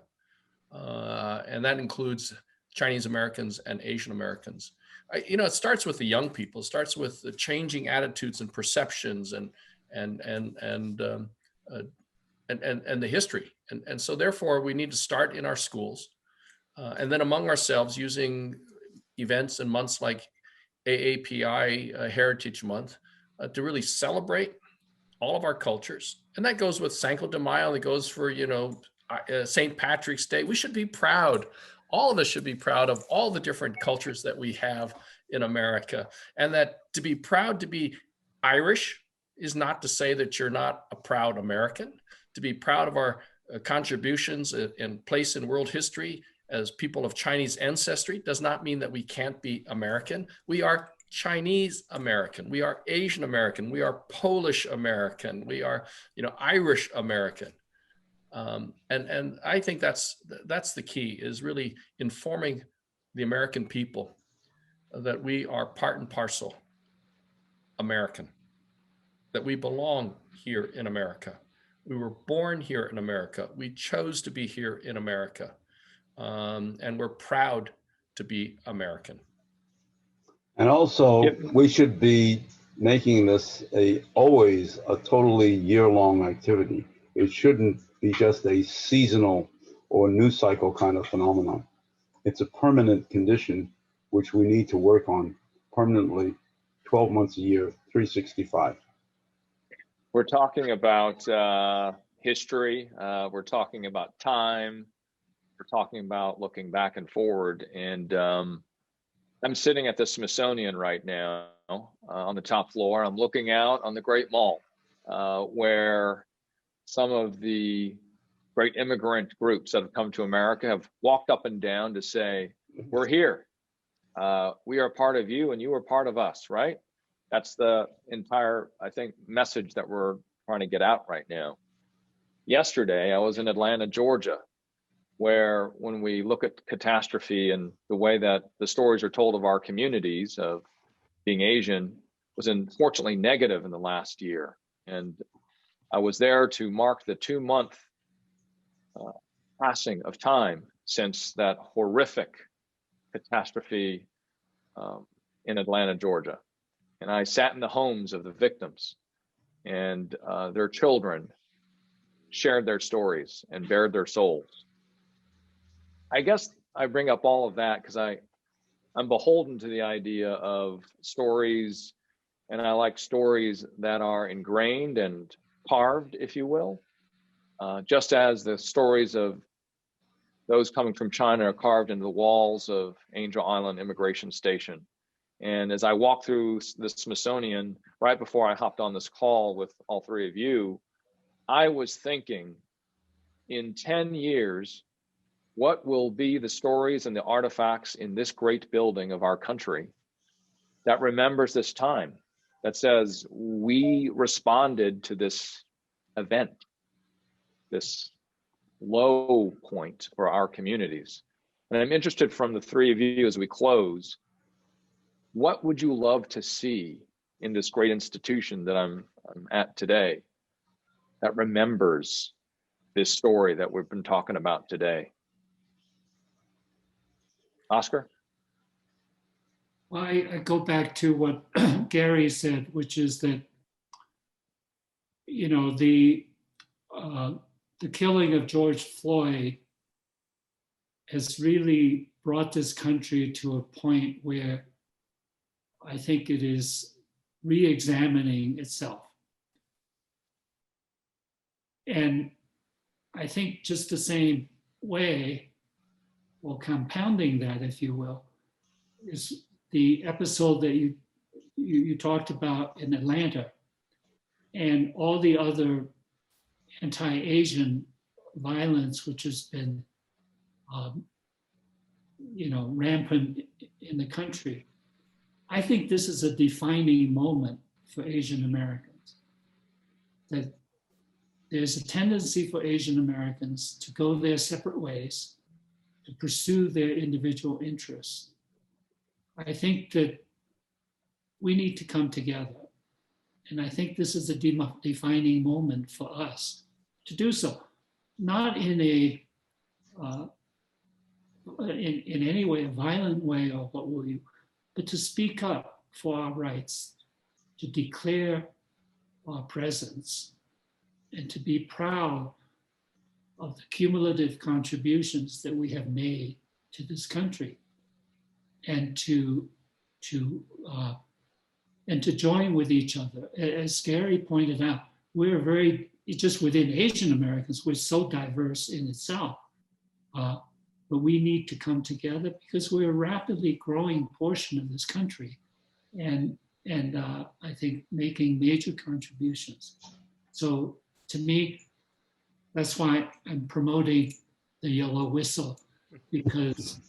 And that includes Chinese Americans and Asian Americans. It starts with the young people. It starts with the changing attitudes and perceptions and the history. And so therefore we need to start in our schools and then among ourselves using events and months like AAPI Heritage Month to really celebrate all of our cultures. And that goes with Cinco de Mayo, and it goes for, St. Patrick's Day. We should be proud. All of us should be proud of all the different cultures that we have in America. And that to be proud to be Irish is not to say that you're not a proud American. To be proud of our contributions and place in world history as people of Chinese ancestry does not mean that we can't be American. We are Chinese American, we are Asian American, we are Polish American, we are, Irish American. And I think that's the key, is really informing the American people that we are part and parcel American, that we belong here in America. We were born here in America. We chose to be here in America. And we're proud to be American. And also, we should be making this always a totally year-long activity. It shouldn't be just a seasonal or news cycle kind of phenomenon. It's a permanent condition which we need to work on permanently, 12 months a year, 365. We're talking about history. We're talking about time. We're talking about looking back and forward. And I'm sitting at the Smithsonian right now on the top floor. I'm looking out on the Great Mall, where some of the great immigrant groups that have come to America have walked up and down to say, we're here. We are part of you and you are part of us, right? That's the entire, I think, message that we're trying to get out right now. Yesterday, I was in Atlanta, Georgia, where when we look at catastrophe and the way that the stories are told of our communities of being Asian was unfortunately negative in the last year. And I was there to mark the 2-month passing of time since that horrific catastrophe in Atlanta, Georgia. And I sat in the homes of the victims, and their children shared their stories and bared their souls. I guess I bring up all of that because I'm beholden to the idea of stories, and I like stories that are ingrained and carved, if you will, just as the stories of those coming from China are carved into the walls of Angel Island Immigration Station. And as I walked through the Smithsonian, right before I hopped on this call with all three of you, I was thinking, in 10 years, what will be the stories and the artifacts in this great building of our country that remembers this time, that says we responded to this event, this low point for our communities? And I'm interested from the three of you as we close, what would you love to see in this great institution that I'm at today that remembers this story that we've been talking about today? Oscar? Well, I go back to what Gary said, which is that, the killing of George Floyd has really brought this country to a point where I think it is re-examining itself. And I think just the same way, or compounding that, if you will, is the episode that you talked about in Atlanta and all the other anti-Asian violence, which has been, rampant in the country. I think this is a defining moment for Asian Americans, that there's a tendency for Asian Americans to go their separate ways, to pursue their individual interests. I think that we need to come together. And I think this is a defining moment for us to do so. Not in in any way, a violent way or what will you, but to speak up for our rights, to declare our presence, and to be proud of the cumulative contributions that we have made to this country, and to join with each other. As Gary pointed out, we're just within Asian Americans, we're so diverse in itself. But we need to come together because we're a rapidly growing portion of this country, and I think making major contributions. So to me, that's why I'm promoting the yellow whistle, because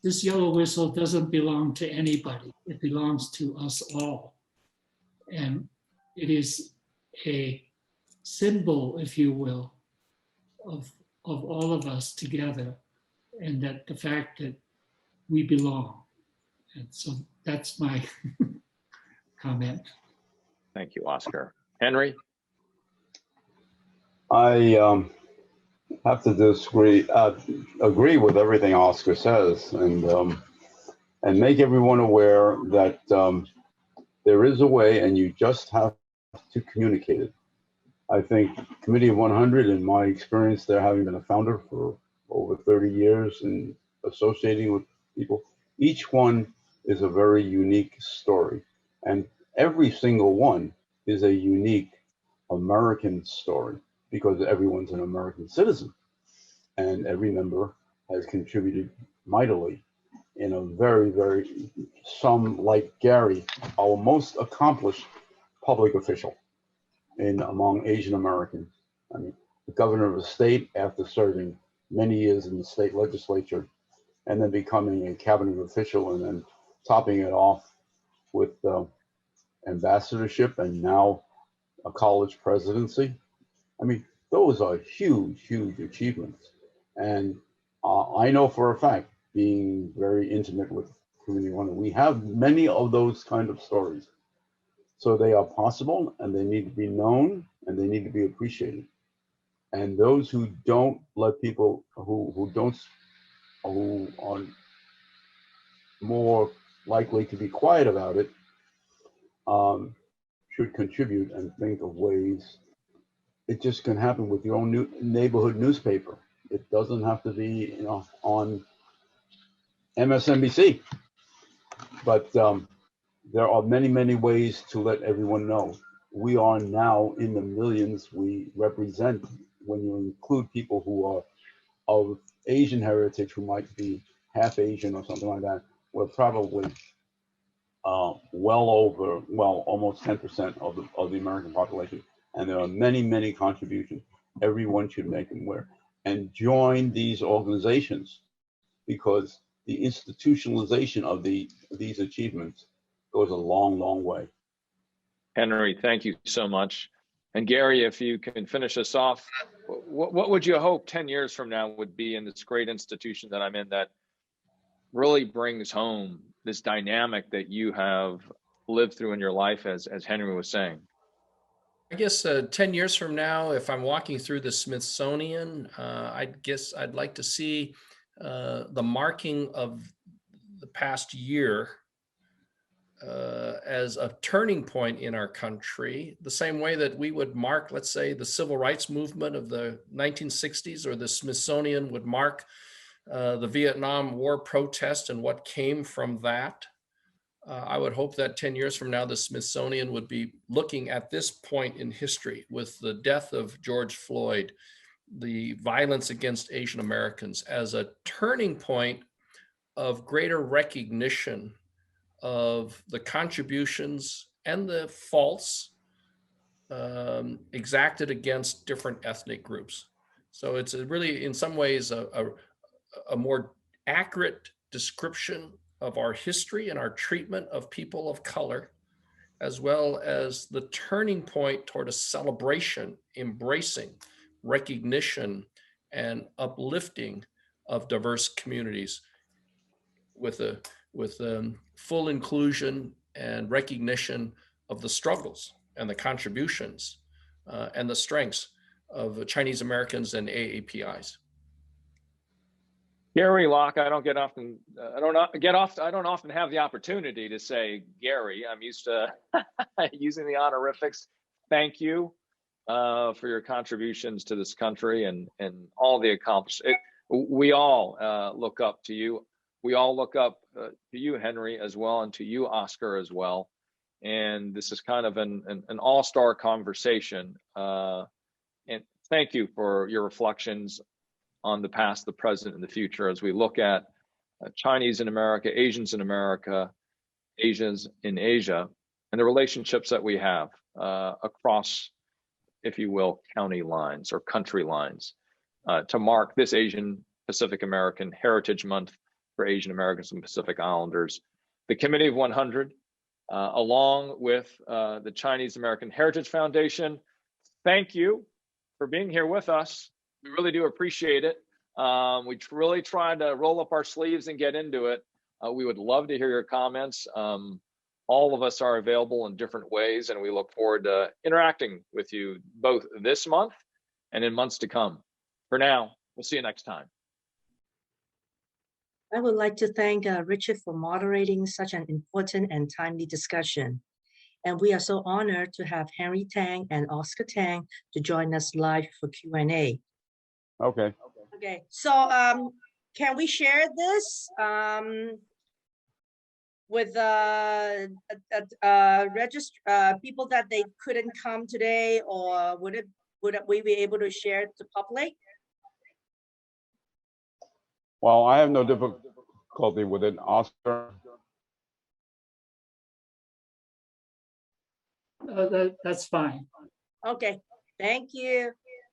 this yellow whistle doesn't belong to anybody. It belongs to us all. And it is a symbol, if you will, of all of us together, and that the fact that we belong. And so that's my comment. Thank you, Oscar. Henry? I have to disagree, agree with everything Oscar says, and make everyone aware that there is a way, and you just have to communicate it. I think Committee of 100, in my experience there, having been a founder for over 30 years and associating with people, each one is a very unique story, and every single one is a unique American story, because everyone's an American citizen, and every member has contributed mightily in a very, some like Gary, our most accomplished public official among Asian Americans. I mean, the governor of a state after serving many years in the state legislature, and then becoming a cabinet official, and then topping it off with ambassadorship, and now a college presidency. I mean, those are huge achievements. And I know for a fact, being very intimate with Community 100, we have many of those kind of stories. So they are possible, and they need to be known, and they need to be appreciated. And those who don't let people, who are more likely to be quiet about it, should contribute and think of ways. It just can happen with your own neighborhood newspaper. It doesn't have to be, on MSNBC. But there are many ways to let everyone know. We are now in the millions we represent. When you include people who are of Asian heritage, who might be half Asian or something like that, we're probably almost 10% of the American population. And there are many contributions. Everyone should make them aware and join these organizations, because the institutionalization of these achievements goes a long way. Henry, thank you so much. And Gary, if you can finish us off, what would you hope 10 years from now would be in this great institution that I'm in, that really brings home this dynamic that you have lived through in your life, as Henry was saying? I guess 10 years from now, if I'm walking through the Smithsonian, I guess I'd like to see the marking of the past year as a turning point in our country, the same way that we would mark, let's say, the civil rights movement of the 1960s, or the Smithsonian would mark the Vietnam War protest and what came from that. I would hope that 10 years from now, the Smithsonian would be looking at this point in history, with the death of George Floyd, the violence against Asian Americans, as a turning point of greater recognition of the contributions and the faults exacted against different ethnic groups. So it's really, in some ways, a more accurate description of our history and our treatment of people of color, as well as the turning point toward a celebration, embracing, recognition, and uplifting of diverse communities, with full inclusion and recognition of the struggles and the contributions and the strengths of Chinese Americans and AAPIs. Gary, Locke, I don't often have the opportunity to say Gary. I'm used to using the honorifics. Thank you for your contributions to this country and all the accomplishments. We all look up to you. We all look up to you, Henry, as well, and to you, Oscar, as well. And this is kind of an all-star conversation. And thank you for your reflections on the past, the present, and the future, as we look at Chinese in America, Asians in America, Asians in Asia, and the relationships that we have across, if you will, county lines or country lines, to mark this Asian Pacific American Heritage Month for Asian Americans and Pacific Islanders. The Committee of 100, along with the Chinese American Heritage Foundation, thank you for being here with us. We really do appreciate it. We really tried to roll up our sleeves and get into it. We would love to hear your comments. All of us are available in different ways, and we look forward to interacting with you both this month and in months to come. For now, we'll see you next time. I would like to thank Richard for moderating such an important and timely discussion. And we are so honored to have Henry Tang and Oscar Tang to join us live for Q&A. Okay. Okay, so can we share this with people that they couldn't come today, or would we be able to share it to public? Well, I have no difficulty with it, Oscar. That's fine. Okay, thank you.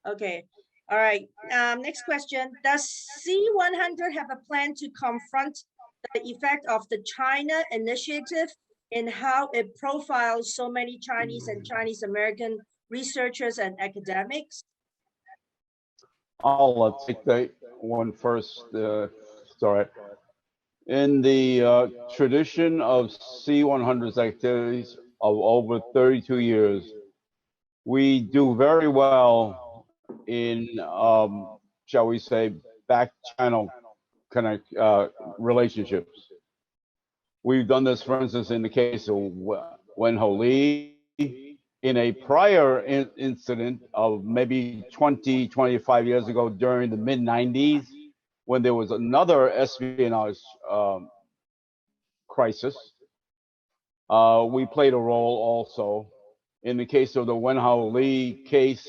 Okay, all right. Next question. Does C100 have a plan to confront the effect of the China initiative in how it profiles so many Chinese and Chinese American researchers and academics? I'll take that one first. Sorry. In the tradition of C100's activities of over 32 years, we do very well in, shall we say, back channel relationships. We've done this, for instance, in the case of Wenho Lee, in a prior incident of maybe 20, 25 years ago during the mid-90s, when there was another espionage crisis. We played a role also. In the case of the Wenho Lee case,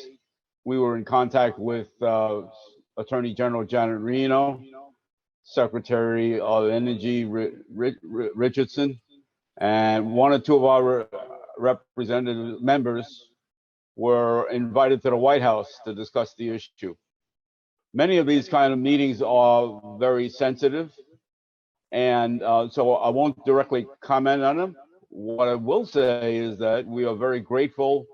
we were in contact with Attorney General Janet Reno, Secretary of Energy Richardson, and one or two of our representative members were invited to the White House to discuss the issue. Many of these kind of meetings are very sensitive, and so I won't directly comment on them. What I will say is that we are very grateful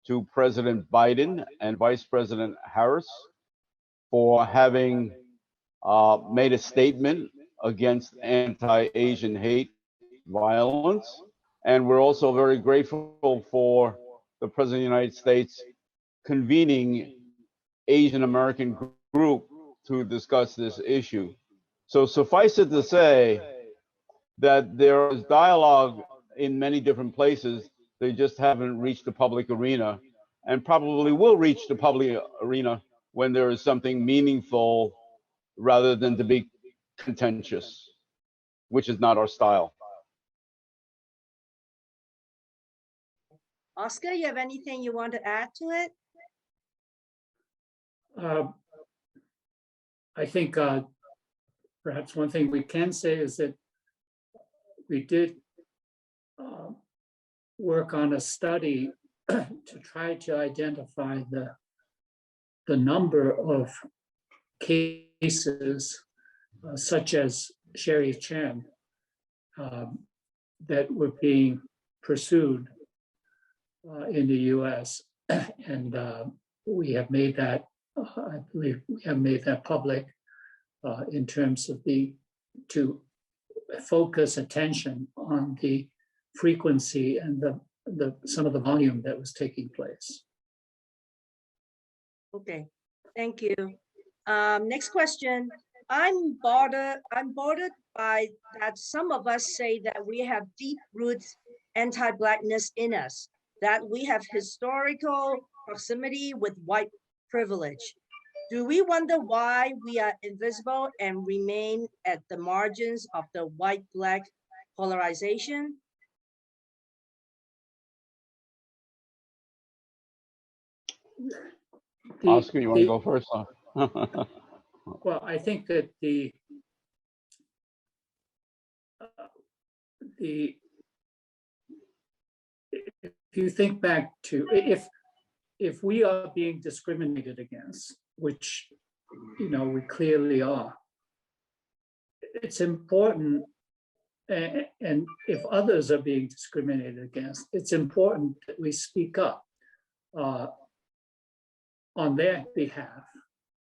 to President Biden and Vice President Harris for having made a statement against anti-Asian hate violence. And we're also very grateful for the President of the United States convening Asian American group to discuss this issue. So suffice it to say that there is dialogue in many different places. They just haven't reached the public arena, and probably will reach the public arena when there is something meaningful rather than to be contentious, which is not our style. Oscar, you have anything you want to add to it? I think perhaps one thing we can say is that we did work on a study to try to identify the number of cases such as Sherry Chen that were being pursued in the US. And we have made that, I believe we have made that public in terms of to focus attention on the frequency and some of the volume that was taking place. Okay, thank you. Next question. I'm bothered by that some of us say that we have deep roots anti-Blackness in us, that we have historical proximity with white privilege. Do we wonder why we are invisible and remain at the margins of the white-black polarization? Oscar, you want to go first? Well, I think that if you think back to, if we are being discriminated against, which we clearly are, it's important, and if others are being discriminated against, it's important that we speak up on their behalf,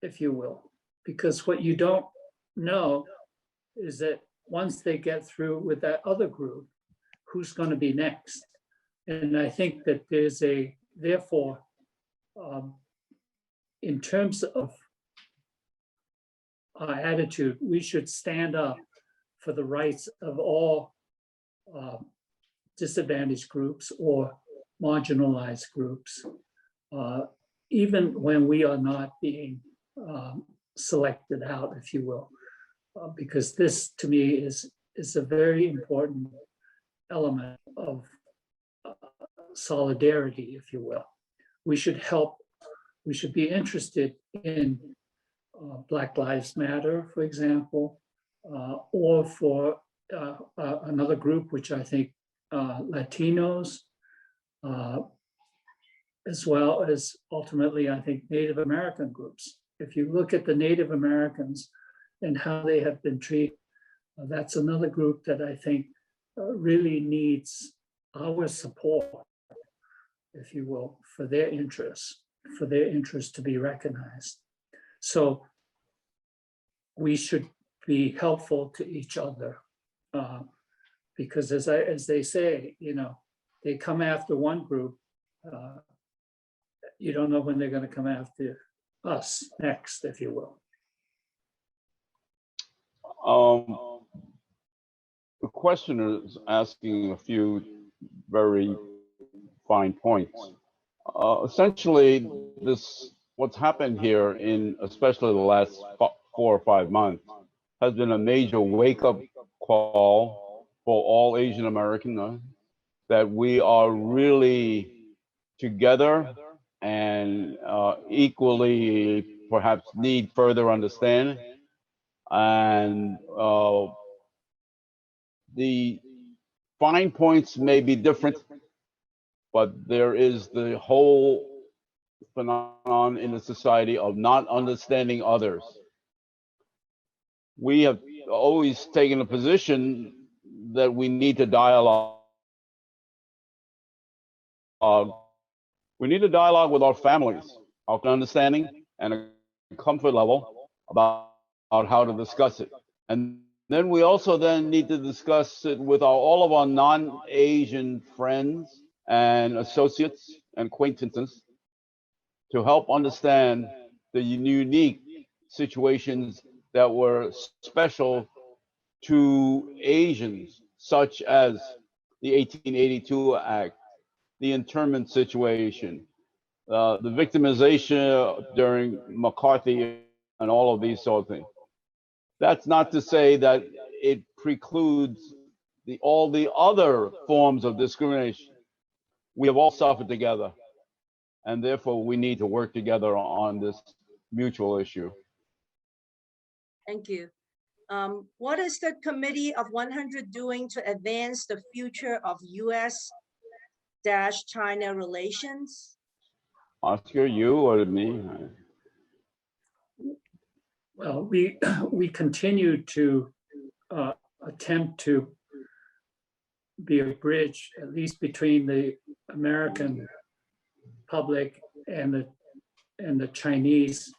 if you will, because what you don't know is that once they get through with that other group, who's going to be next? And I think that there's therefore, in terms of our attitude, we should stand up for the rights of all disadvantaged groups or marginalized groups, even when we are not being selected out, if you will, because this to me is a very important element of solidarity, if you will. We should help, we should be interested in Black Lives Matter, for example, or for another group, which I think Latinos, as well as ultimately, I think Native American groups. If you look at the Native Americans and how they have been treated, that's another group that I think really needs our support, if you will, for their interests to be recognized. So we should be helpful to each other, because as they say, you know, they come after one group, you don't know when they're going to come after us next, if you will. The questioner is asking a few very fine points. Essentially, what's happened here in especially the last 4 or 5 months has been a major wake-up call for all Asian Americans that we are really together and equally perhaps need further understanding. And the fine points may be different, but there is the whole phenomenon in the society of not understanding others. We have always taken a position that we need to dialogue. We need to dialogue with our families, our understanding and a comfort level about how to discuss it. And then we also then need to discuss it with all of our non-Asian friends and associates and acquaintances to help understand the unique situations that were special to Asians, such as the 1882 Act, the internment situation, the victimization during McCarthy, and all of these sort of things. That's not to say that it precludes all the other forms of discrimination. We have all suffered together, and therefore we need to work together on this mutual issue. Thank you. What is the Committee of 100 doing to advance the future of US-China relations? Oscar, you or me? Well, we continue to attempt to be a bridge, at least between the American public and the Chinese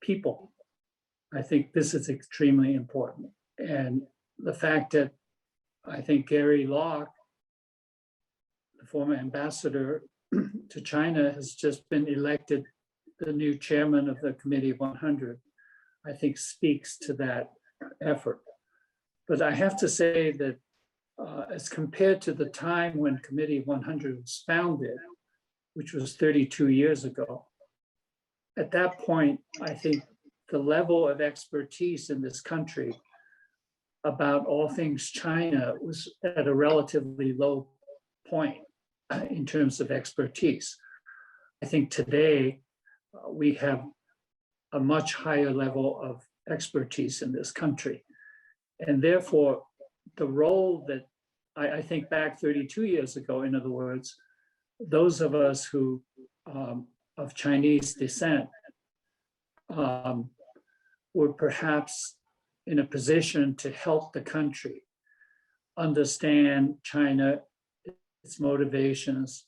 people. I think this is extremely important. And the fact that I think Gary Locke, the former ambassador to China, has just been elected the new chairman of the Committee of 100, I think speaks to that effort. But I have to say that as compared to the time when Committee 100 was founded, which was 32 years ago, at that point, I think the level of expertise in this country about all things China was at a relatively low point in terms of expertise. I think today we have a much higher level of expertise in this country. And therefore, the role that I think back 32 years ago, in other words, those of us who of Chinese descent were perhaps in a position to help the country understand China, its motivations,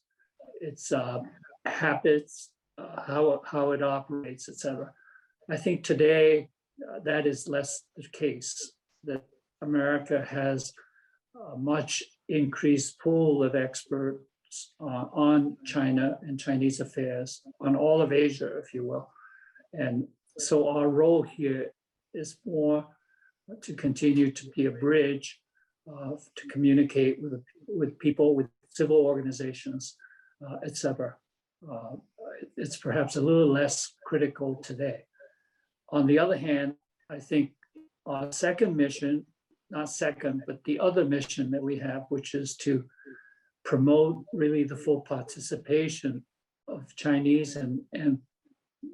its habits, how it operates, etc. I think today that is less the case, that America has a much increased pool of experts on China and Chinese affairs, on all of Asia, if you will. And so our role here is more to continue to be a bridge to communicate with people, with civil organizations, etc. It's perhaps a little less critical today. On the other hand, I think our second mission, not second, but the other mission that we have, which is to promote really the full participation of Chinese and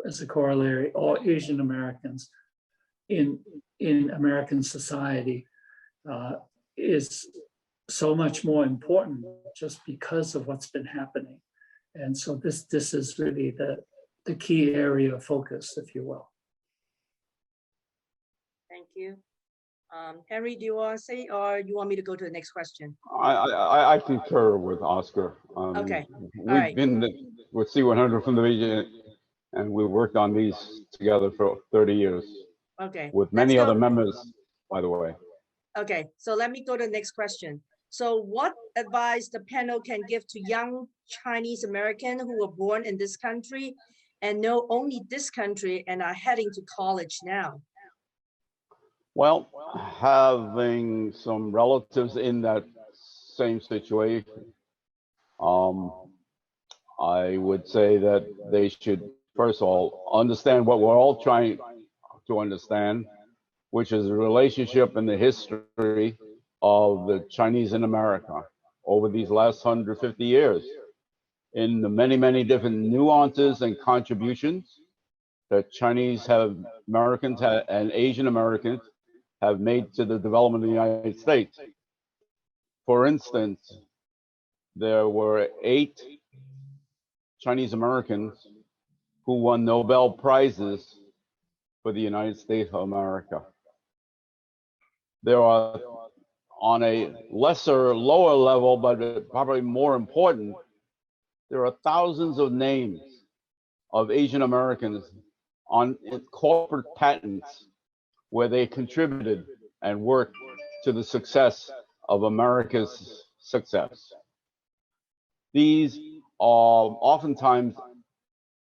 as a corollary, all Asian Americans in American society, is so much more important just because of what's been happening. And so this is really the key area of focus, if you will. Thank you. Henry, do you want to say, or you want me to go to the next question? I concur with Oscar. Okay. We've been with C100 from the beginning, and we worked on these together for 30 years. Okay. With many other members, by the way. Okay, so let me go to the next question. So what advice the panel can give to young Chinese Americans who were born in this country and know only this country and are heading to college now? Well, having some relatives in that same situation, I would say that they should, first of all, understand what we're all trying to understand, which is the relationship and the history of the Chinese in America over these last 150 years, in the many, many different nuances and contributions that Chinese Americans and Asian Americans have made to the development of the United States. For instance, there were 8 Chinese Americans who won Nobel Prizes for the United States of America. There are, on a lesser, lower level, but probably more important, there are thousands of names of Asian Americans on corporate patents where they contributed and worked to the success of America's success. These are oftentimes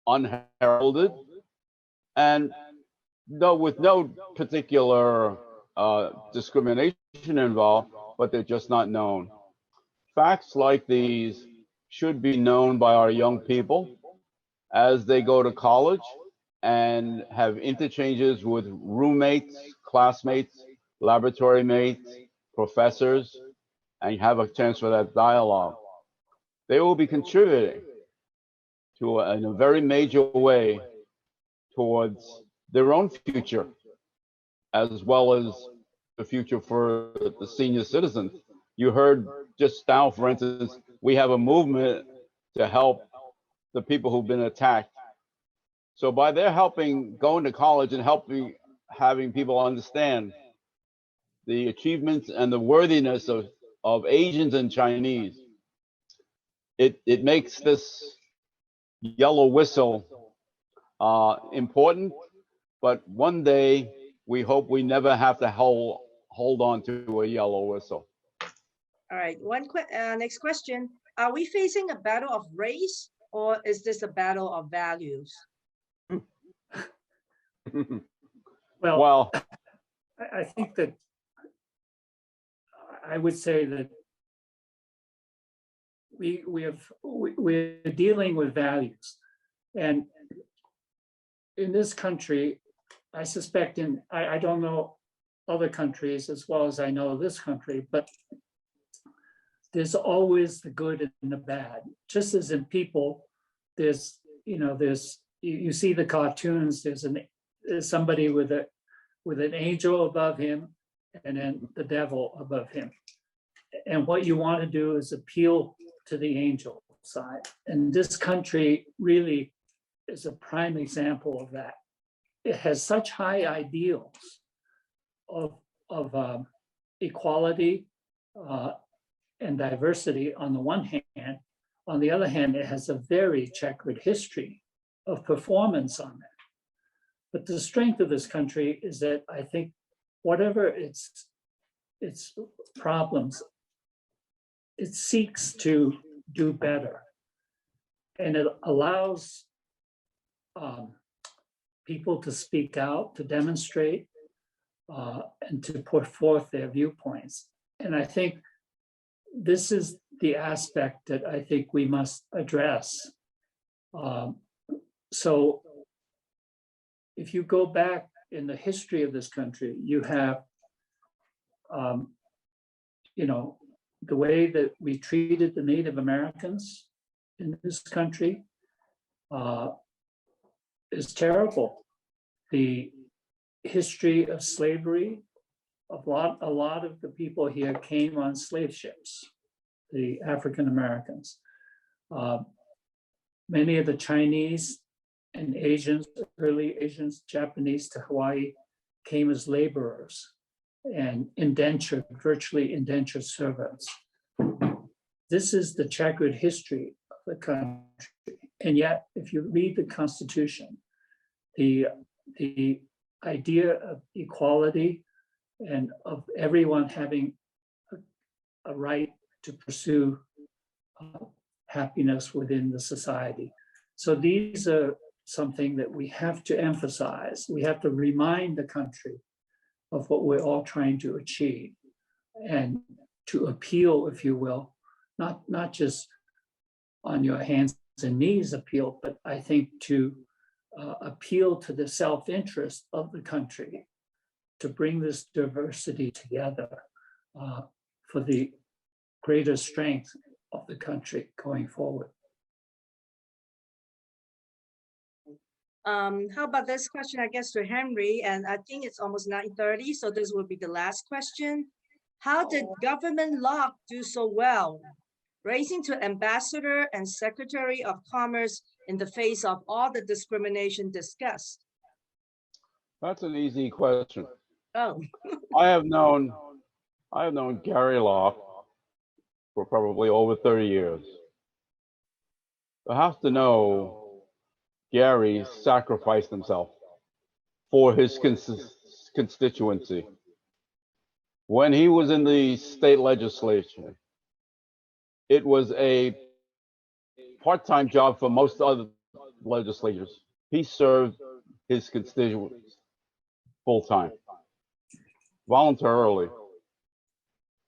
unheralded and with no particular discrimination involved, but they're just not known. Facts like these should be known by our young people as they go to college and have interchanges with roommates, classmates, laboratory mates, professors, and have a chance for that dialogue. They will be contributing to, in a very major way, towards their own future, as well as the future for the senior citizens. You heard just now, for instance, we have a movement to help the people who've been attacked. So by their helping, going to college and helping, having people understand the achievements and the worthiness of Asians and Chinese, it makes this yellow whistle important, but one day we hope we never have to hold on to a yellow whistle. All right, next question. Are we facing a battle of race, or is this a battle of values? Well, I think that I would say that we're dealing with values, and in this country, I suspect I don't know other countries as well as I know this country, but there's always the good and the bad. Just as in people, there's you see the cartoons. There's somebody with an angel above him, and then the devil above him. And what you want to do is appeal to the angel side. And this country really is a prime example of that. It has such high ideals of equality and diversity on the one hand. On the other hand, it has a very checkered history of performance on that. But the strength of this country is that I think whatever its problems, it seeks to do better. And it allows people to speak out, to demonstrate, and to put forth their viewpoints. And I think this is the aspect that I think we must address. So if you go back in the history of this country, you have, the way that we treated the Native Americans in this country is terrible. The history of slavery, a lot of the people here came on slave ships, the African Americans. Many of the Chinese and Asians, early Asians, Japanese to Hawaii, came as laborers and virtually indentured servants. This is the checkered history of the country. And yet, if you read the Constitution, the idea of equality and of everyone having a right to pursue happiness within the society. So these are something that we have to emphasize. We have to remind the country of what we're all trying to achieve and to appeal, if you will, not just on your hands and knees appeal, but I think to appeal to the self-interest of the country to bring this diversity together for the greater strength of the country going forward. How about this question, I guess, to Henry, and I think it's almost 9:30, so this will be the last question. How did government Locke do so well, raising to ambassador and secretary of commerce in the face of all the discrimination discussed? That's an easy question. Oh, I have known Gary Locke for probably over 30 years. You have to know Gary sacrificed himself for his constituency. When he was in the state legislature, it was a part-time job for most other legislators. He served his constituents full-time, voluntarily.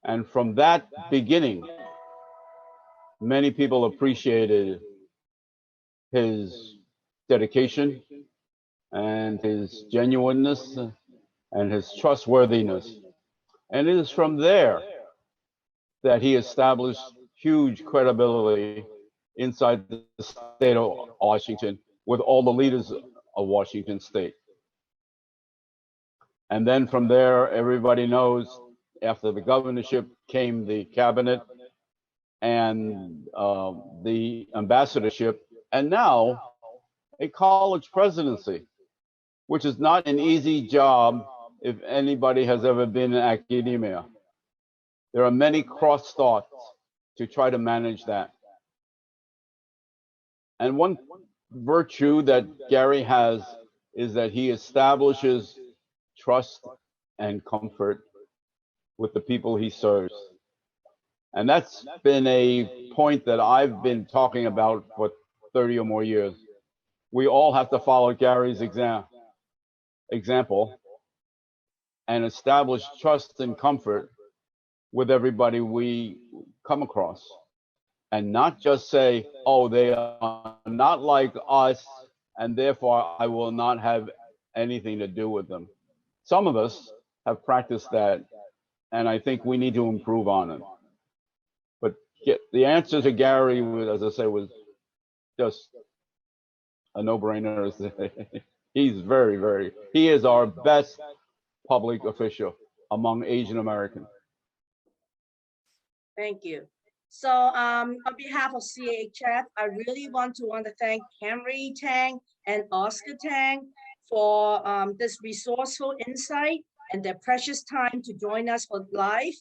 And from that beginning, many people appreciated his dedication and his genuineness and his trustworthiness. And it is from there that he established huge credibility inside the state of Washington with all the leaders of Washington state. And then from there, everybody knows after the governorship came the cabinet and the ambassadorship, and now a college presidency, which is not an easy job if anybody has ever been in academia. There are many cross starts to try to manage that. And one virtue that Gary has is that he establishes trust and comfort with the people he serves. And that's been a point that I've been talking about for 30 or more years. We all have to follow Gary's example and establish trust and comfort with everybody we come across. And not just say, oh, they are not like us, and therefore I will not have anything to do with them. Some of us have practiced that, and I think we need to improve on it. But the answer to Gary, as I say, was just a no-brainer. He's he is our best public official among Asian Americans. thank you. So on behalf of CAHF, I really want to thank Henry Tang and Oscar Tang for this resourceful insight and their precious time to join us for live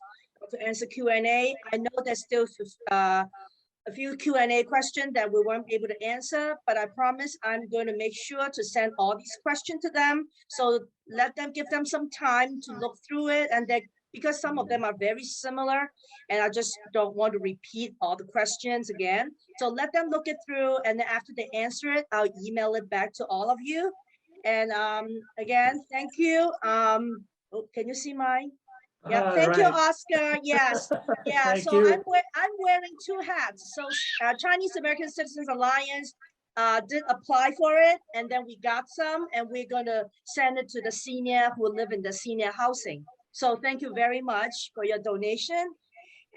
to answer Q&A. I know there's still a few Q&A questions that we weren't able to answer, but I promise I'm going to make sure to send all these questions to them. So give them some time to look through it, and because some of them are very similar, and I just don't want to repeat all the questions again. So let them look it through, and then after they answer it, I'll email it back to all of you. And again, thank you. Oh, can you see mine? Yeah, thank you, Oscar. Yes, yeah. Thank So you. I'm wearing two hats. So Chinese American Citizens Alliance did apply for it, and then we got some, and we're gonna send it to the senior who live in the senior housing. So thank you very much for your donation.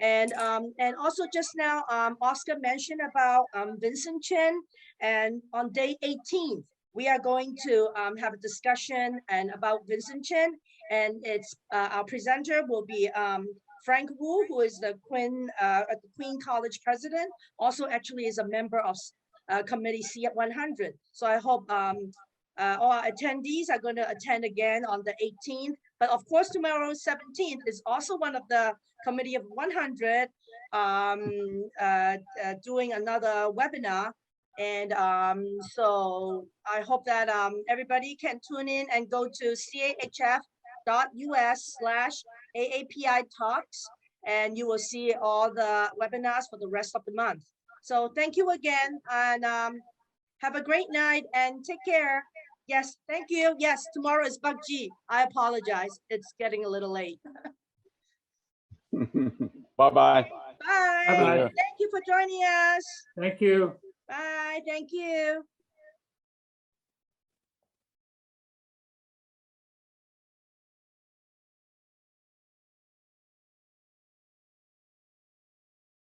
And also just now, Oscar mentioned about Vincent Chen, and on day 18th, we are going to have a discussion and about Vincent Chen, and it's our presenter will be Frank Wu, who is the Queen College president, also actually is a member of Committee C100. So I hope all our attendees are going to attend again on the 18th. But of course, tomorrow, 17th, is also one of the Committee of 100 doing another webinar. And so I hope that everybody can tune in and go to CAHF.US/AAPI talks, and you will see all the webinars for the rest of the month. So thank you again, and have a great night and take care. Yes, thank you. Yes, tomorrow is Bug G. I apologize. It's getting a little late. Bye-bye. Bye. Bye-bye. Thank you for joining us. Thank you. Bye. Thank you.